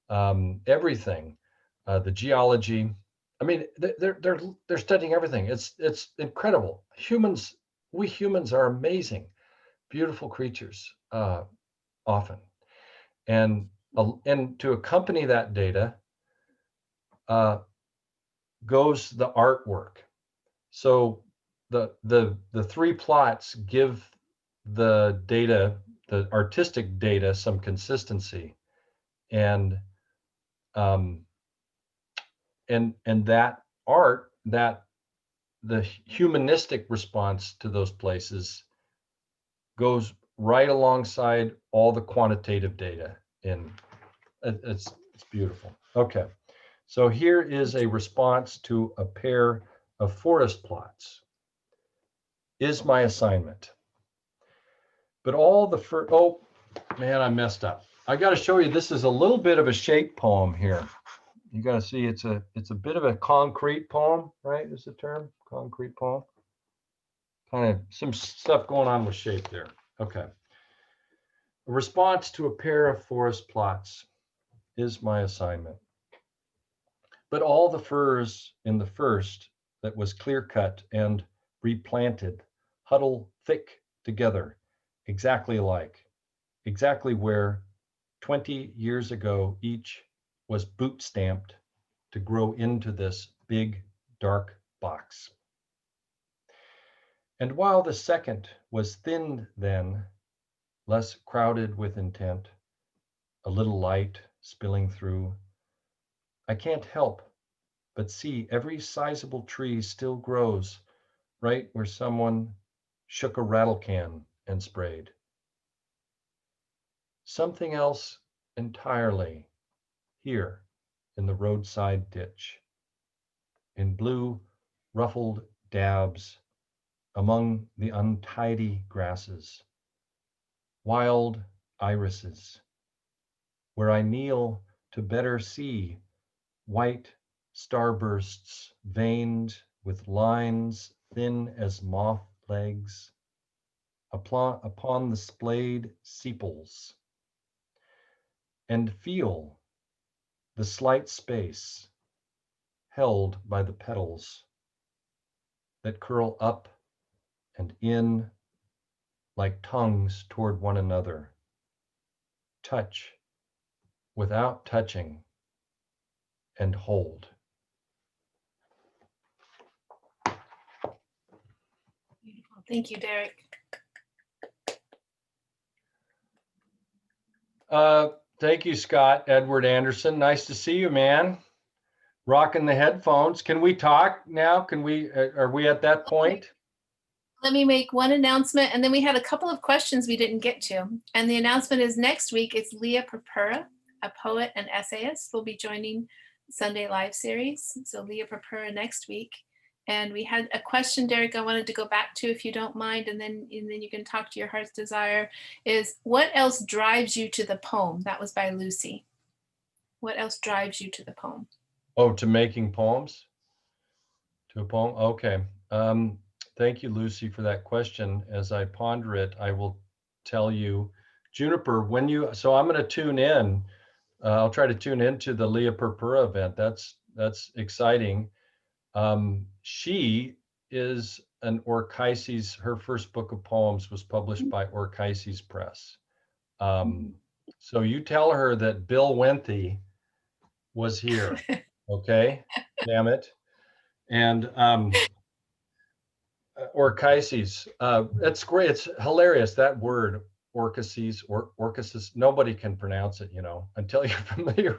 everything, the geology. I mean, they're studying everything. It's incredible. We humans are amazing, beautiful creatures, often. And to accompany that data goes the artwork. So the three plots give the data, the artistic data, some consistency, and that art, that the humanistic response to those places goes right alongside all the quantitative data. And it's beautiful. Okay, so here is a response to a pair of forest plots. Is my assignment. But all the first, oh man, I messed up. I got to show you, this is a little bit of a shape poem here. You got to see it's a bit of a concrete poem, right? Is the term concrete poem? Kind of some stuff going on with shape there. Okay. A response to a pair of forest plots is my assignment. But all the firs in the first that was clear cut and replanted huddle thick together, exactly alike, exactly where 20 years ago each was boot stamped to grow into this big dark box. And while the second was thinned then, less crowded with intent, a little light spilling through, I can't help but see every sizable tree still grows right where someone shook a rattle can and sprayed. Something else entirely here in the roadside ditch, in blue ruffled dabs among the untidy grasses, wild irises, where I kneel to better see white starbursts veined with lines thin as moth legs upon the splayed sepals, and feel the slight space held by the petals that curl up and in like tongues toward one another, touch without touching, and hold. Beautiful. Thank you, Derek. Thank you, Scott Edward Anderson. Nice to see you, man. Rocking the headphones. Can we talk now? Are we at that point? Let me make one announcement, and then we had a couple of questions we didn't get to. And the announcement is next week, it's Leah Purpura, a poet and essayist, will be joining Sunday Live series. So Leah Purpura next week. And we had a question, Derek, I wanted to go back to, if you don't mind, and then you can talk to your heart's desire, is what else drives you to the poem? That was by Lucy. What else drives you to the poem? Oh, to making poems? To a poem? Okay. Thank you, Lucy, for that question. As I ponder it, I will tell you, Juniper, so I'm going to tune in. I'll try to tune into the Leah Purpura event. That's exciting. She is an Orchises. Her first book of poems was published by Orchises Press. So you tell her that Bill Wenthy was here. Okay, damn it. And Orchises, that's great. It's hilarious, that word, Orcases or Orcases. Nobody can pronounce it, until you're familiar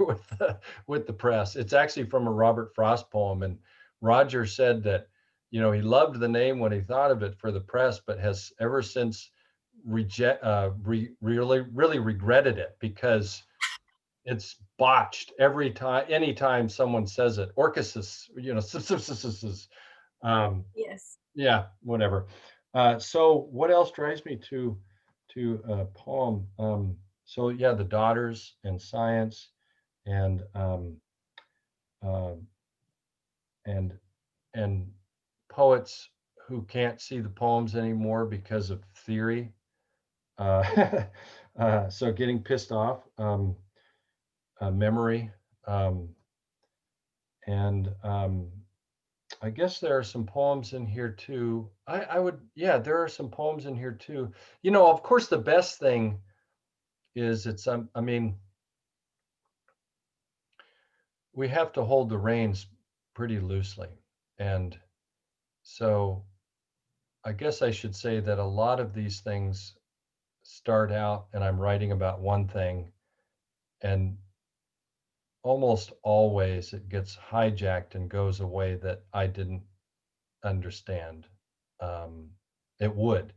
with the press. It's actually from a Robert Frost poem, and Roger said that he loved the name when he thought of it for the press, but has ever since really regretted it because it's botched every time. Anytime someone says it, Orcases, Yes. yeah, whatever. So what else drives me to poem? So yeah, the daughters and science, and uh, and and poets who can't see the poems anymore because of theory. So getting pissed off, memory, and I guess there are some poems in here too. Yeah, there are some poems in here too. Of course, the best thing is I mean, we have to hold the reins pretty loosely. And so I guess I should say that a lot of these things start out and I'm writing about one thing, and almost always it gets hijacked and goes away that I didn't understand. It would.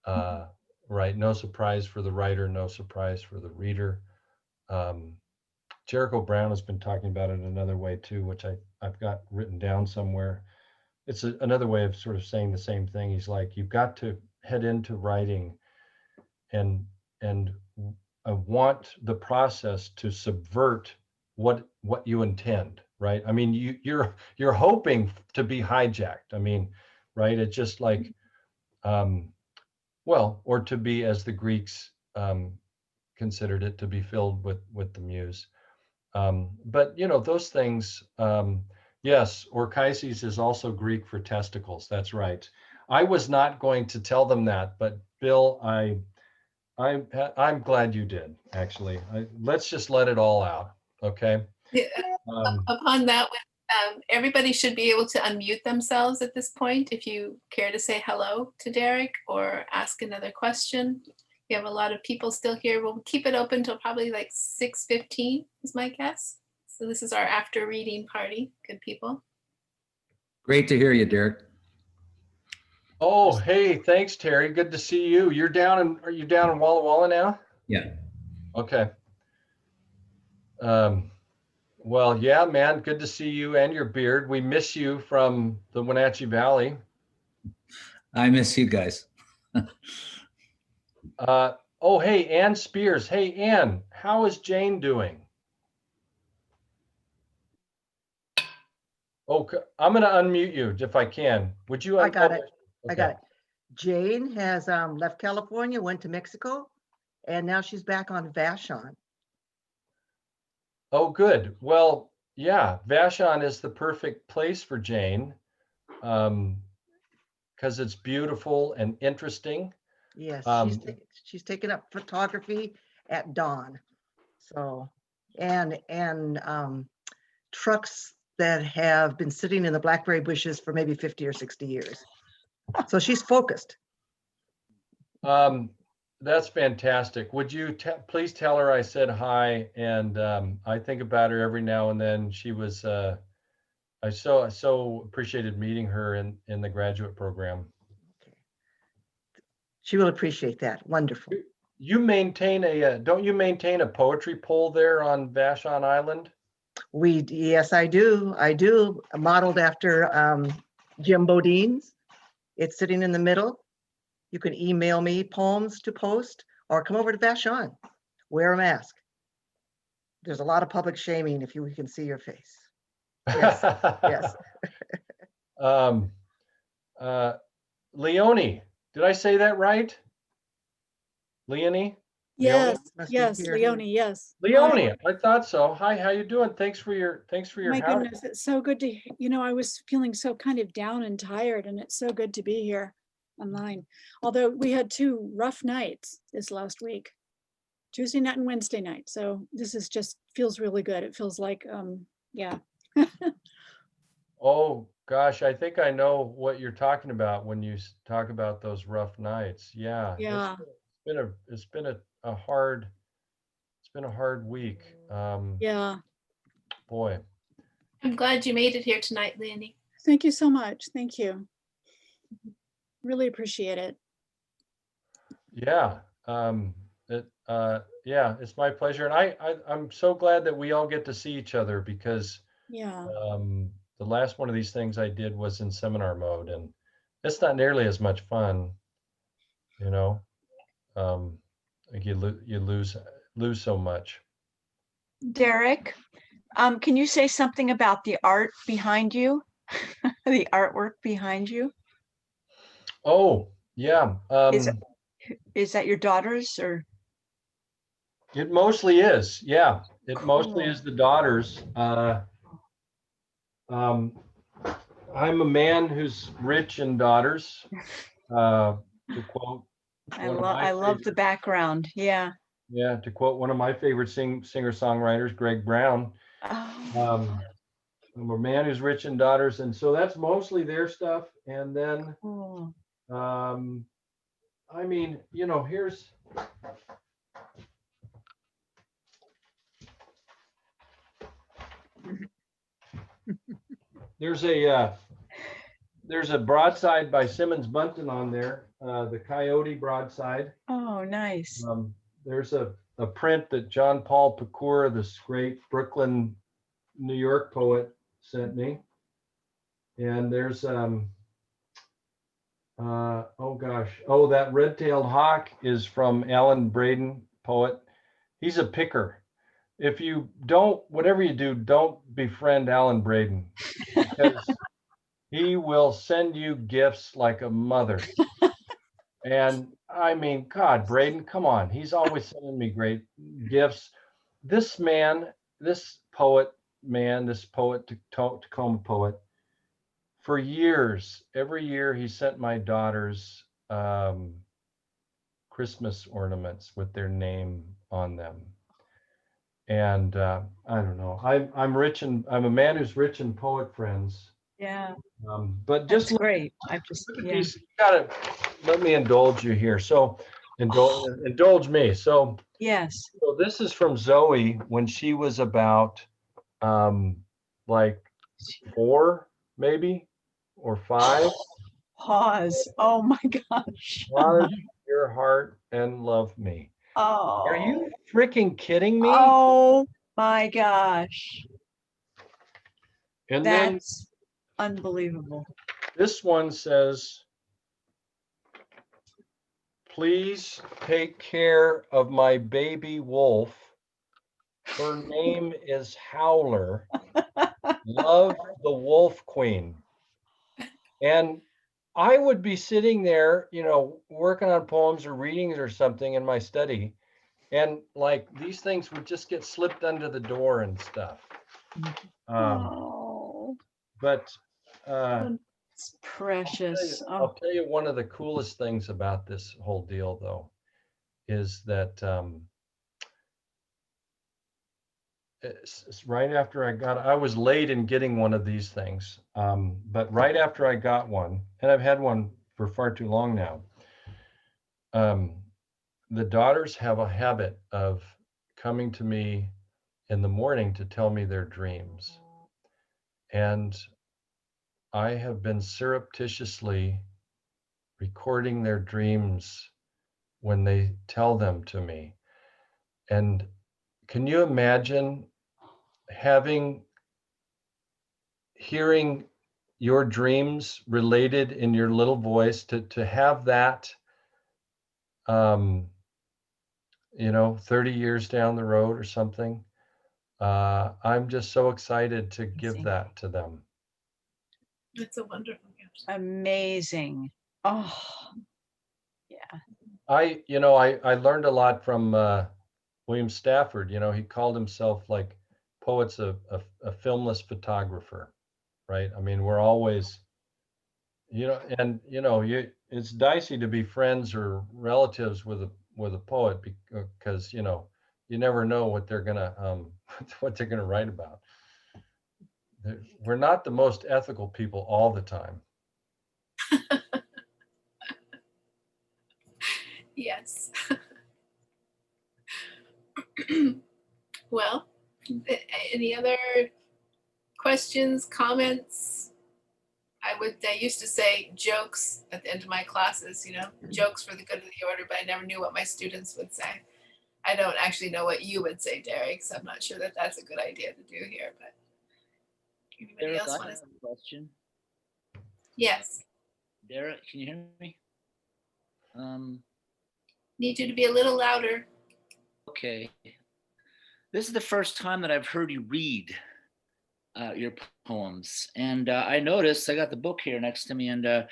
Right. No surprise for the writer, no surprise for the reader. Jericho Brown has been talking about it another way too, which I've got written down somewhere. It's another way of sort of saying the same thing. He's like, you've got to head into writing and I want the process to subvert what you intend, right? I mean, you're hoping to be hijacked. I mean, right? It's just like, well, or to be, as the Greeks considered it, to be filled with the muse. But those things. Yes, Orchises is also Greek for testicles. That's right. I was not going to tell them that, but Bill, I'm glad you did. Actually, let's just let it all out. Okay. Yeah. Upon that, everybody should be able to unmute themselves at this point if you care to say hello to Derek or ask another question. We have a lot of people still here. We'll keep it open till probably like 6:15 is my guess. So this is our after reading party. Good people. Great to hear you, Derek. Oh, hey, thanks, Terry. Good to see you. Are you down in Walla Walla now? Yeah. Okay. Well, yeah, man, good to see you and your beard. We miss you from the Wenatchee Valley. I miss you guys. Oh, hey, Ann Spears. Hey, Ann, how is Jane doing? Okay, I'm going to unmute you if I can. Would you? I got it. Okay. I got it. Jane has left California, went to Mexico, and now she's back on Vashon. Oh, good. Well, yeah, Vashon is the perfect place for Jane because it's beautiful and interesting. Yes, she's taken up photography at dawn. So, and trucks that have been sitting in the blackberry bushes for maybe 50 or 60 years. So she's focused. That's fantastic. Would you please tell her I said hi, and I think about her every now and then. She was I so appreciated meeting her in the graduate program. Okay. She will appreciate that. Wonderful. You maintain don't you maintain a poetry poll there on Vashon Island? Yes, I do. I do. Modeled after Jim Bodine's. It's sitting in the middle. You can email me poems to post or come over to Vashon. Wear a mask. There's a lot of public shaming if you can see your face. Yes, yes. Leonie, did I say that right? Leonie? Yes, Must be yes, here. Leonie, yes. Leonie, I thought so. Hi, how you doing? Thanks for your My howdy. goodness, it's so good to, I was feeling so kind of down and tired, and it's so good to be here online. Although we had 2 rough nights this last week, Tuesday night and Wednesday night. So this is just feels really good. It feels like, yeah. Oh gosh, I think I know what you're talking about when you talk about those rough nights. Yeah. Yeah. it's been a hard week. Yeah. Boy. I'm glad you made it here tonight, Lanny. Thank you so much. Thank you. Really appreciate it. Yeah. Yeah, it's my pleasure. And I'm so glad that we all get to see each other because Yeah. the last one of these things I did was in seminar mode, and it's not nearly as much fun, you know. Like you lose so much. Derek, can you say something about the art behind you? The artwork behind you? Oh, yeah. Is that your daughter's or? It mostly is. Yeah, it mostly Cool. is the daughters. I'm a man who's rich in daughters. To quote one of my I love the background. Yeah. yeah, to quote one of my favorite singer-songwriters, Greg Brown. Oh, I'm a man who's rich in daughters, and so that's mostly their stuff. And then, cool. I mean, you know, there's a broadside by Simmons Bunton on there, the Coyote broadside. Oh, nice. There's a print that John Paul Pecora, this great Brooklyn, New York poet, sent me. And there's that red-tailed hawk is from Alan Braden, poet. He's a picker. If you don't, whatever you do, don't befriend Alan Braden because he will send you gifts like a mother. And I mean, God, Braden, come on. He's always sending me great gifts. This man, this Tacoma poet, for years, every year he sent my daughters Christmas ornaments with their name on them. And I don't know. I'm a man who's rich in poet friends. Yeah, But that's just great. look at Yeah. these. You gotta let me indulge you here. So indulge me. So Yes. this is from Zoe when she was about like 4 maybe or 5. Pause. Oh my gosh. Father, your heart and love me. Are Oh. you freaking kidding me? Oh my gosh. And then That's unbelievable. this one says, please take care of my baby wolf. Her name is Howler. Love the Wolf Queen. And I would be sitting there, you know, working on poems or readings or something in my study. And like these things would just get slipped under the door and stuff. Oh, But it's precious. I'll Oh, tell you one of the coolest things about this whole deal, though, is that it's right after I was late in getting one of these things, but right after I got one, and I've had one for far too long now, the daughters have a habit of coming to me in the morning to tell me their dreams. And I have been surreptitiously recording their dreams when they tell them to me. And can you imagine hearing your dreams related in your little voice, to have that, you know, 30 years down the road or something? I'm just so excited to give that to them. It's a wonderful gift. amazing. Oh, yeah. I learned a lot from William Stafford. You know, he called himself, like poets, a filmless photographer, right? I mean, we're always, you know, and you know, it's dicey to be friends or relatives with a poet because you know, you never know what they're gonna write about. We're not the most ethical people all the time. Yes. Well, any other questions, comments? I used to say jokes at the end of my classes, jokes for the good of the order, but I never knew what my students would say. I don't actually know what you would say, Derek, so I'm not sure that that's a good idea to do here, but anybody Derek, else I want have to? a question. Yes, Derek, can you hear me? need you to be a little louder. Okay. This is the first time that I've heard you read your poems. And I noticed, I got the book here next to me, and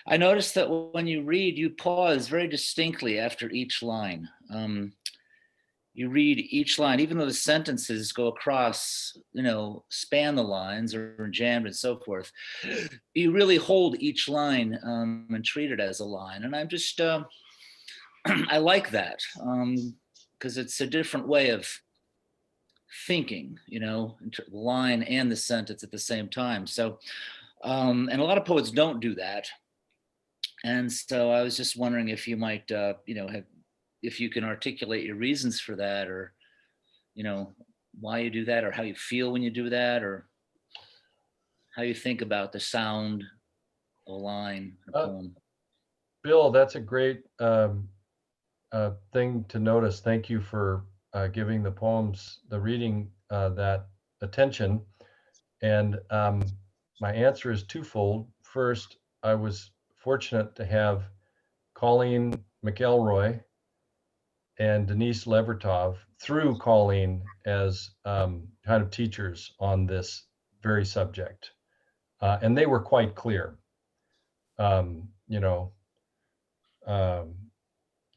I noticed that when you read, you pause very distinctly after each line. You read each line, even though the sentences go across, span the lines or jammed and so forth. You really hold each line and treat it as a line. And I'm just, I like that because it's a different way of thinking, the line and the sentence at the same time. So, and a lot of poets don't do that. And so I was just wondering if you might, if you can articulate your reasons for that, or, why you do that, or how you feel when you do that, or how you think about the sound of a line, a poem. Bill, that's a great thing to notice. Thank you for giving the poems, the reading, that attention. And my answer is twofold. First, I was fortunate to have Colleen McElroy and Denise Levertov through Colleen as kind of teachers on this very subject. And they were quite clear,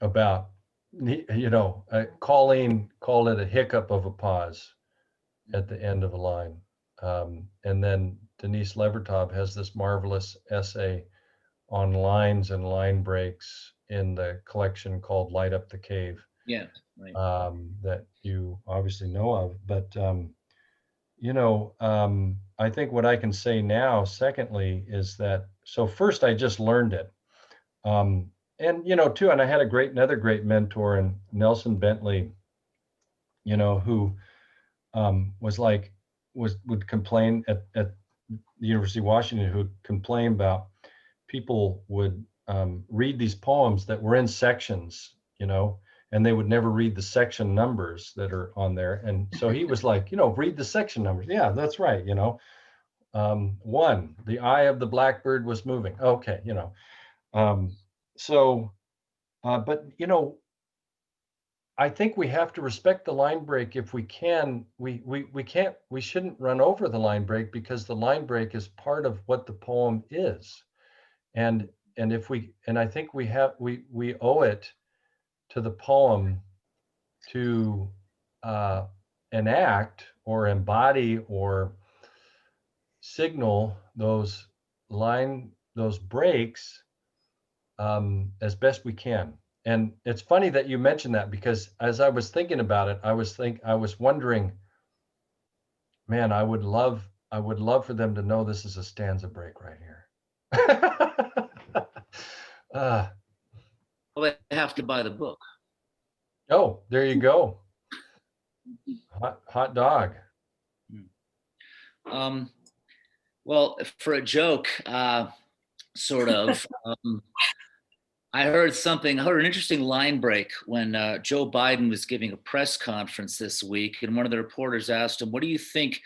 about, Colleen called it a hiccup of a pause at the end of a line. And then Denise Levertov has this marvelous essay on lines and line breaks in the collection called Light Up the Cave. Yeah, right. That you obviously know of. But, I think what I can say now, secondly, is that, so first I just learned it. And, too, and I had another great mentor in Nelson Bentley, who would complain at the University of Washington, who would complain about people would read these poems that were in sections, and they would never read the section numbers that are on there. And so he was like, read the section numbers. Yeah, that's right. One, the eye of the blackbird was moving. Okay, but I think we have to respect the line break if we can. We shouldn't run over the line break, because the line break is part of what the poem is. And I think we owe it to the poem to enact or embody or signal those breaks as best we can. And it's funny that you mentioned that, because as I was thinking about it, I was wondering, man, I would love for them to know this is a stanza break right here. Well, they have to buy the book. Oh, there you go. Hot dog. Well, for a joke, sort of, I heard an interesting line break when Joe Biden was giving a press conference this week, and one of the reporters asked him, what do you think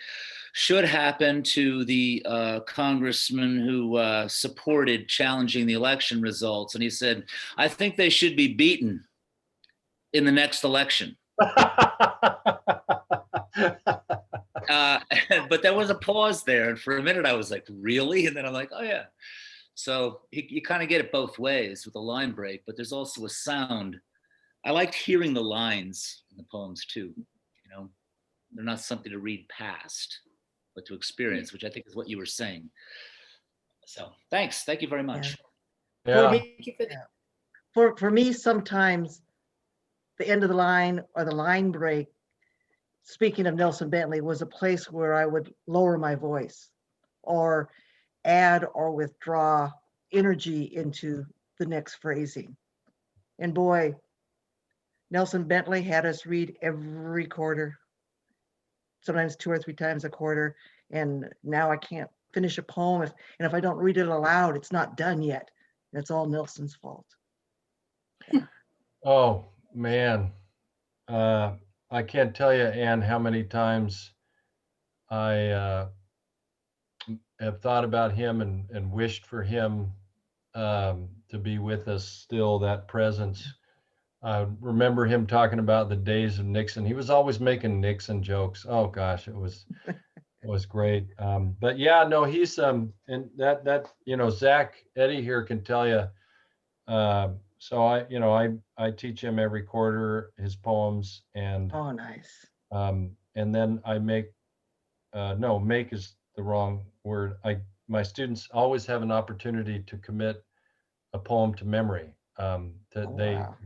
should happen to the congressman who supported challenging the election results? And he said, I think they should be beaten in the next election. But there was a pause there. And for a minute I was like, really? And then I'm like, oh yeah. So you kind of get it both ways with a line break, but there's also a sound. I liked hearing the lines in the poems too. They're not something to read past, but to experience, which I think is what you were saying. So thanks. Thank you very much. Yeah. For me, sometimes the end of the line or the line break, speaking of Nelson Bentley, was a place where I would lower my voice or add or withdraw energy into the next phrasing. And boy, Nelson Bentley had us read every quarter, sometimes 2 or 3 times a quarter. And now I can't finish a poem and if I don't read it aloud, it's not done yet. That's all Nelson's fault. Oh, man. I can't tell you, Anne, how many times I have thought about him and wished for him to be with us still, that presence. I remember him talking about the days of Nixon. He was always making Nixon jokes. Oh gosh, it was great. But yeah, no, he's and that Zach Eddy here can tell you. So I teach him every quarter his poems, and Oh, nice. and then I make no, make is the wrong word. My students always have an opportunity to commit a poem to memory. That Oh, they wow.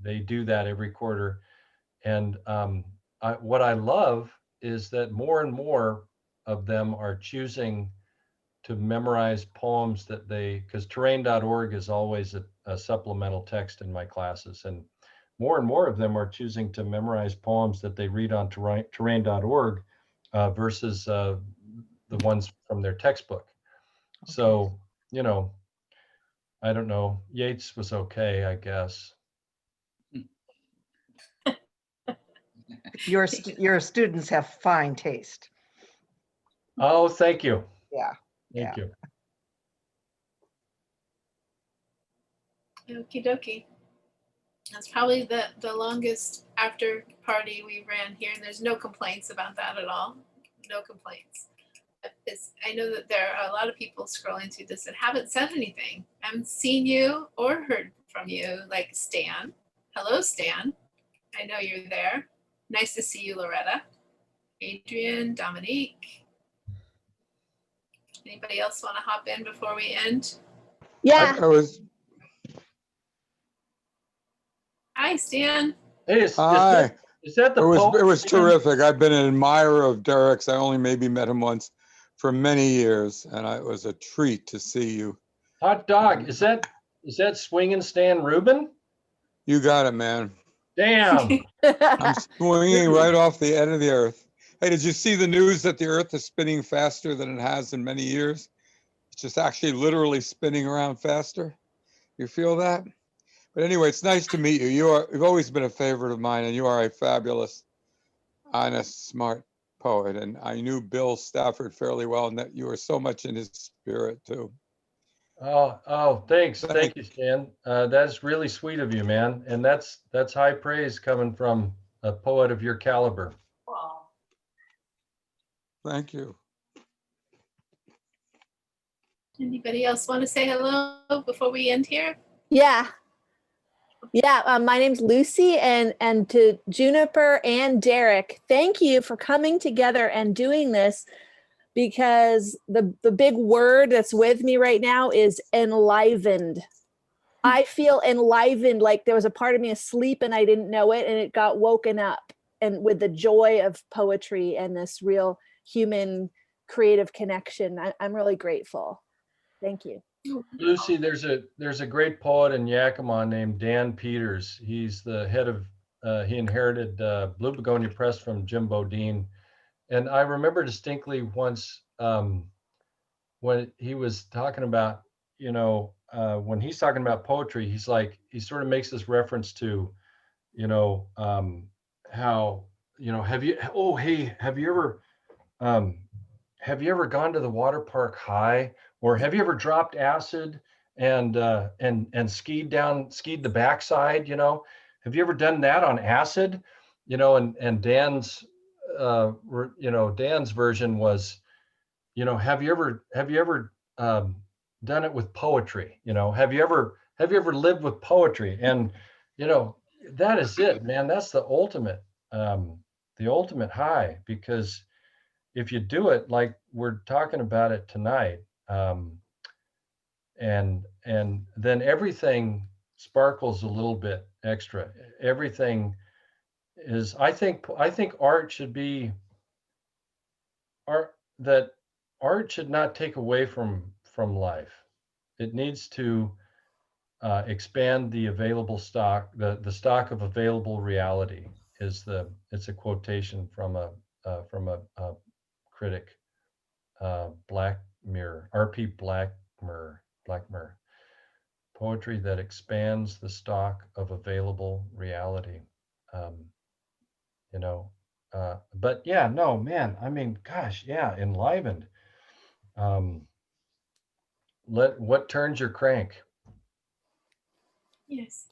they do that every quarter, and what I love is that more and more of them are choosing to memorize poems that because terrain.org is always a supplemental text in my classes, and more of them are choosing to memorize poems that they read on terrain.org versus the ones from their textbook. Okay. So, I don't know. Yeats was okay, I guess. Your students have fine taste. Oh, thank you. Yeah. Thank you. Okie dokie. That's probably the longest after party we ran here, and there's no complaints about that at all. No complaints. I know that there are a lot of people scrolling through this that haven't said anything. I haven't seen you or heard from you, like Stan. Hello, Stan. I know you're there. Nice to see you, Loretta. Adrian, Dominique. Anybody else want to hop in before we end? Yeah, I was, Hi, Stan. Hey, hi. is that the It poet? was terrific. I've been an admirer of Derek's. I only maybe met him once for many years, and it was a treat to see you. Hot dog. Is that swinging Stan Rubin? You got it, man. Damn. I'm swinging right off the end of the earth. Hey, did you see the news that the earth is spinning faster than it has in many years? It's just actually literally spinning around faster. You feel that? But anyway, it's nice to meet you. You've always been a favorite of mine, and you are a fabulous, honest, smart poet. And I knew Bill Stafford fairly well, and that you were so much in his spirit too. Oh, thanks. Thank you, Stan. That's really sweet of you, man. And that's high praise coming from a poet of your caliber. Thank you. Anybody else want to say hello before we end here? yeah. My name's Lucy, and to Juniper and Derek, thank you for coming together and doing this, because the big word that's with me right now is enlivened. I feel enlivened, like there was a part of me asleep and I didn't know it, and it got woken up, and with the joy of poetry and this real human creative connection. I'm really grateful. Thank you. Lucy, there's a great poet in Yakima named Dan Peters. He's the head of he inherited Blue Begonia Press from Jim Bodine. And I remember distinctly once when he was talking about, when he's talking about poetry, he sort of makes this reference to, how, have you ever gone to the water park high, or have you ever dropped acid and skied the backside? Have you ever done that on acid? And Dan's Dan's version was, have you ever done it with poetry? Have you ever lived with poetry? And that is it, man. That's the ultimate high, because if you do it like we're talking about it tonight, and then everything sparkles a little bit extra. Everything is, I think art should be art should not take away from life. It needs to expand the available stock, the stock of available reality is it's a quotation from a critic, Black Mirror, R.P. Blackmer. Poetry that expands the stock of available reality. You know, but yeah, no, man, I mean, gosh, yeah, enlivened. What turns your crank? Yes.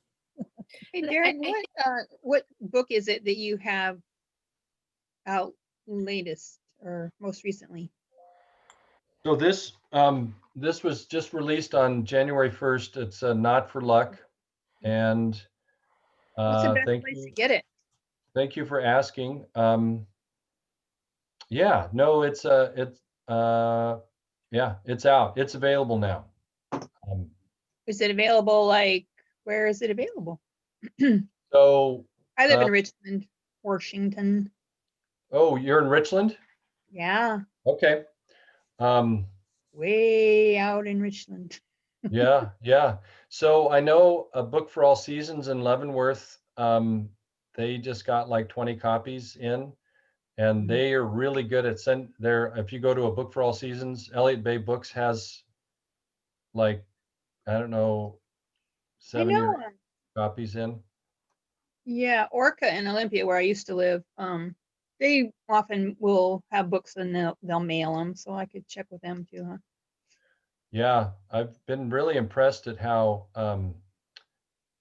Hey, And Derek, I what book is it that you have out latest or most recently? So this was just released on January 1st. It's Not for Luck. And What's the best thank place to you. get it? Thank you for asking. Yeah, no, it's yeah, it's out. It's available now. Is it available, like, where is it available? So, I live in Richmond, Washington. oh, you're in Richland? Yeah, Okay. way out in Richland. Yeah, yeah. So I know A Book for All Seasons in Leavenworth. They just got like 20 copies in, and they are really good at send there. If you go to A Book for All Seasons, Elliott Bay Books has like, I don't know, I 70 or know. 80 copies in. Yeah, Orca and Olympia, where I used to live, they often will have books and they'll mail them, so I could check with them too, huh? Yeah, I've been really impressed at how,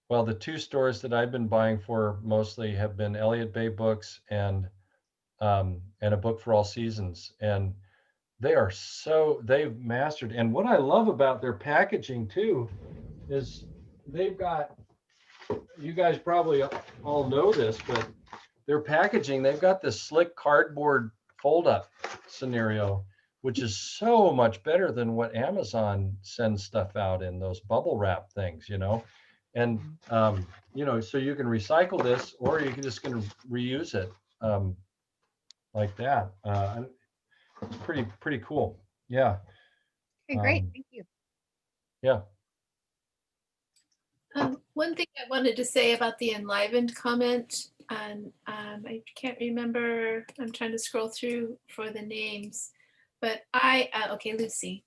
well, the two stores that I've been buying for mostly have been Elliott Bay Books and A Book for All Seasons. And they've mastered. And what I love about their packaging too is they've got, you guys probably all know this, but their packaging, they've got this slick cardboard fold up scenario, which is so much better than what Amazon sends stuff out in, those bubble wrap things, you know. And you know, so you can recycle this, or you can just gonna reuse it like that. It's pretty cool. Yeah. Okay, great, Um, thank you. yeah. One thing I wanted to say about the enlivened comment, and I can't remember, I'm trying to scroll through for the names, but okay, Lucy.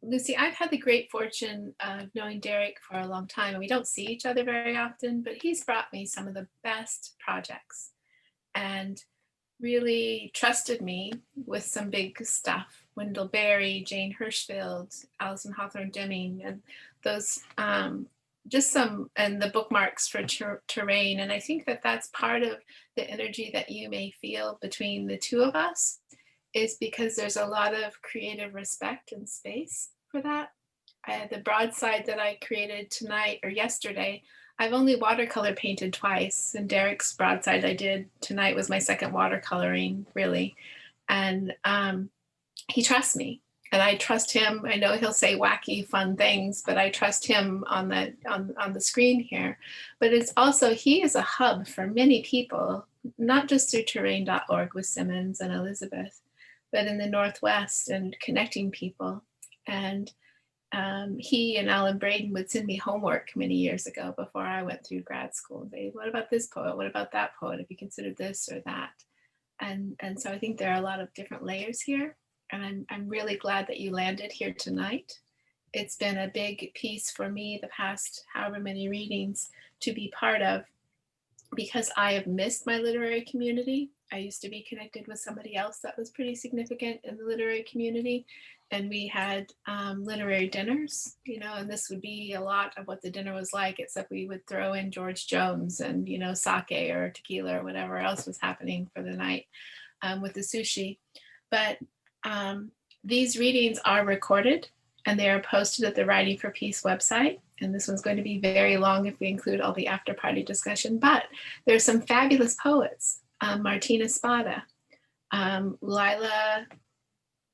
Lucy, I've had the great fortune of knowing Derek for a long time, and we don't see each other very often, but he's brought me some of the best projects and really trusted me with some big stuff. Wendell Berry, Jane Hirschfield, Alison Hawthorne Deming, and those just some, and the bookmarks for terrain. And I think that that's part of the energy that you may feel between the two of us, is because there's a lot of creative respect and space for that. The broadside that I created tonight or yesterday, I've only watercolor painted twice, and Derek's broadside I did tonight was my second watercoloring, really. And he trusts me, and I trust him. I know he'll say wacky, fun things, but I trust him on the screen here. But it's also, he is a hub for many people, not just through terrain.org with Simmons and Elizabeth, but in the Northwest and connecting people. And he and Alan Braden would send me homework many years ago before I went through grad school. They, what about this poet? What about that poet? Have you considered this or that? And so I think there are a lot of different layers here. And I'm really glad that you landed here tonight. It's been a big piece for me the past however many readings to be part of, because I have missed my literary community. I used to be connected with somebody else that was pretty significant in the literary community. And we had literary dinners, you know, and this would be a lot of what the dinner was like, except we would throw in George Jones and, you know, sake or tequila or whatever else was happening for the night with the sushi. But these readings are recorded and they are posted at the Writing for Peace website. And this one's going to be very long if we include all the after party discussion, but there's some fabulous poets. Martina Spada,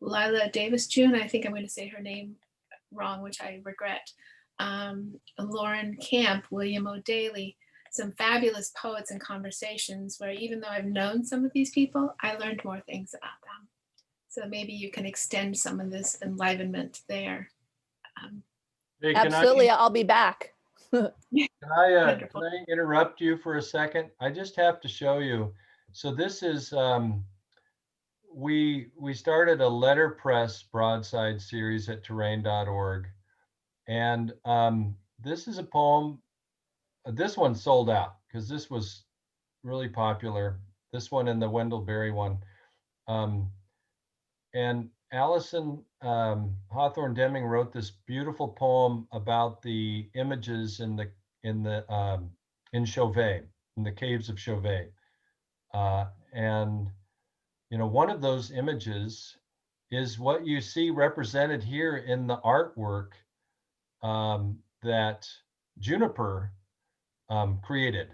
Lila Davis June, I think I'm going to say her name wrong, which I regret. Lauren Camp, William O'Daly, some fabulous poets and conversations where even though I've known some of these people, I learned more things about them. So maybe you can extend some of this enlivenment there. Hey, Absolutely, I'll be back. Can Wonderful. I interrupt you for a second? I just have to show you. So this is, we started a letterpress broadside series at terrain.org. And this is a poem. This one sold out because this was really popular. This one and the Wendell Berry one. And Allison Hawthorne Deming wrote this beautiful poem about the images in Chauvet, in the caves of Chauvet. And you know, one of those images is what you see represented here in the artwork that Juniper created.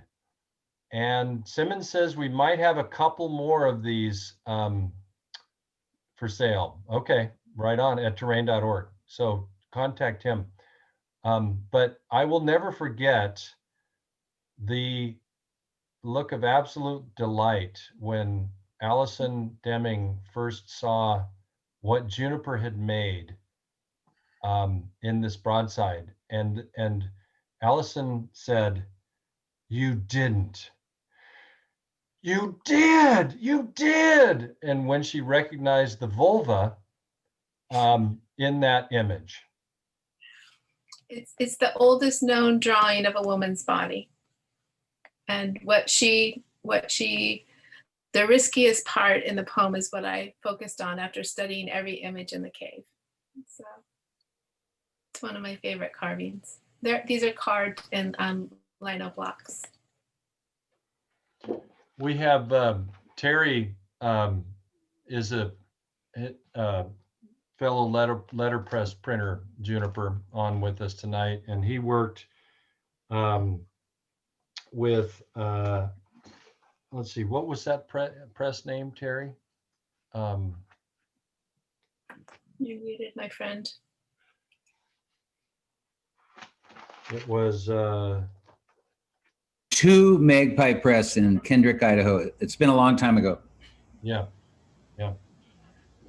And Simmons says we might have a couple more of these for sale. Okay, right on at terrain.org. So contact him. But I will never forget the look of absolute delight when Allison Deming first saw what Juniper had made in this broadside. And Allison said, "You didn't. You did, you did." And when she recognized the vulva in that image. It's the oldest known drawing of a woman's body. And the riskiest part in the poem is what I focused on after studying every image in the cave. So it's one of my favorite carvings. These are carved in lino blocks. We have Terry is a fellow letterpress printer, Juniper, on with us tonight, and he worked with let's see, what was that press name, Terry? You're muted, my friend. It was 2 Magpie Press in Kendrick, Idaho. It's been a long time ago. yeah.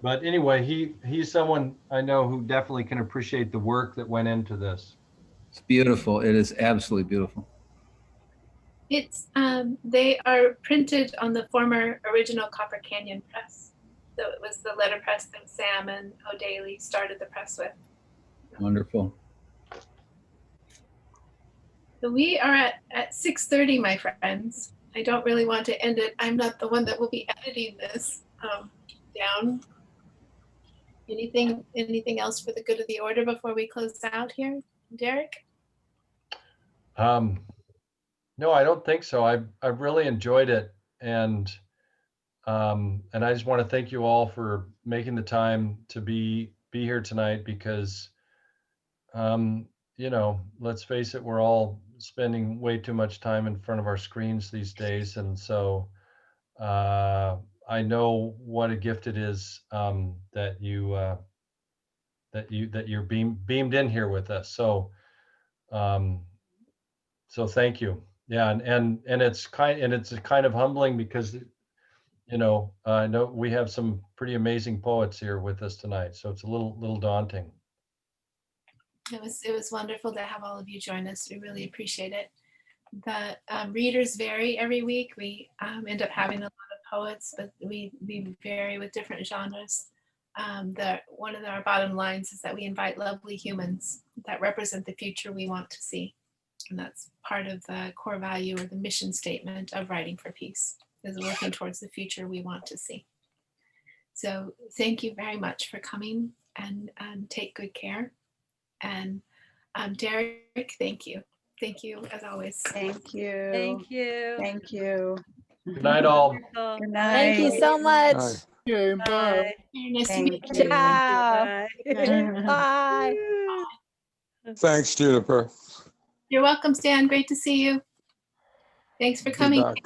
But anyway, he's someone I know who definitely can appreciate the work that went into this. It's beautiful. It is absolutely beautiful. It's they are printed on the former original Copper Canyon press. So it was the letterpress that Sam and O'Daly started the press with. Wonderful. So we are at 6:30, my friends. I don't really want to end it. I'm not the one that will be editing this down. Anything else for the good of the order before we close out here, Derek? No, I don't think so. I've really enjoyed it, and I just want to thank you all for making the time to be here tonight, because you know, let's face it, we're all spending way too much time in front of our screens these days, and so I know what a gift it is that you're beamed in here with us. So so thank you. Yeah, and it's kind of humbling because, you know, I know we have some pretty amazing poets here with us tonight, so it's a little daunting. It was wonderful to have all of you join us. We really appreciate it. The readers vary every week. We end up having a lot of poets, but we vary with different genres. One of our bottom lines is that we invite lovely humans that represent the future we want to see. And that's part of the core value or the mission statement of Writing for Peace, is working towards the future we want to see. So thank you very much for coming, and take good care. And Derek, thank you. Thank you as always. Thank you. Thank you. Thank you. Good night, all. Wonderful. Good night. Thank you so much. Nice. Okay, bye. Bye. Nice to Thank meet you. you. Ciao. Bye. Bye. Thanks, Juniper. You're welcome, Stan. Great to see you. Thanks for Be coming. back.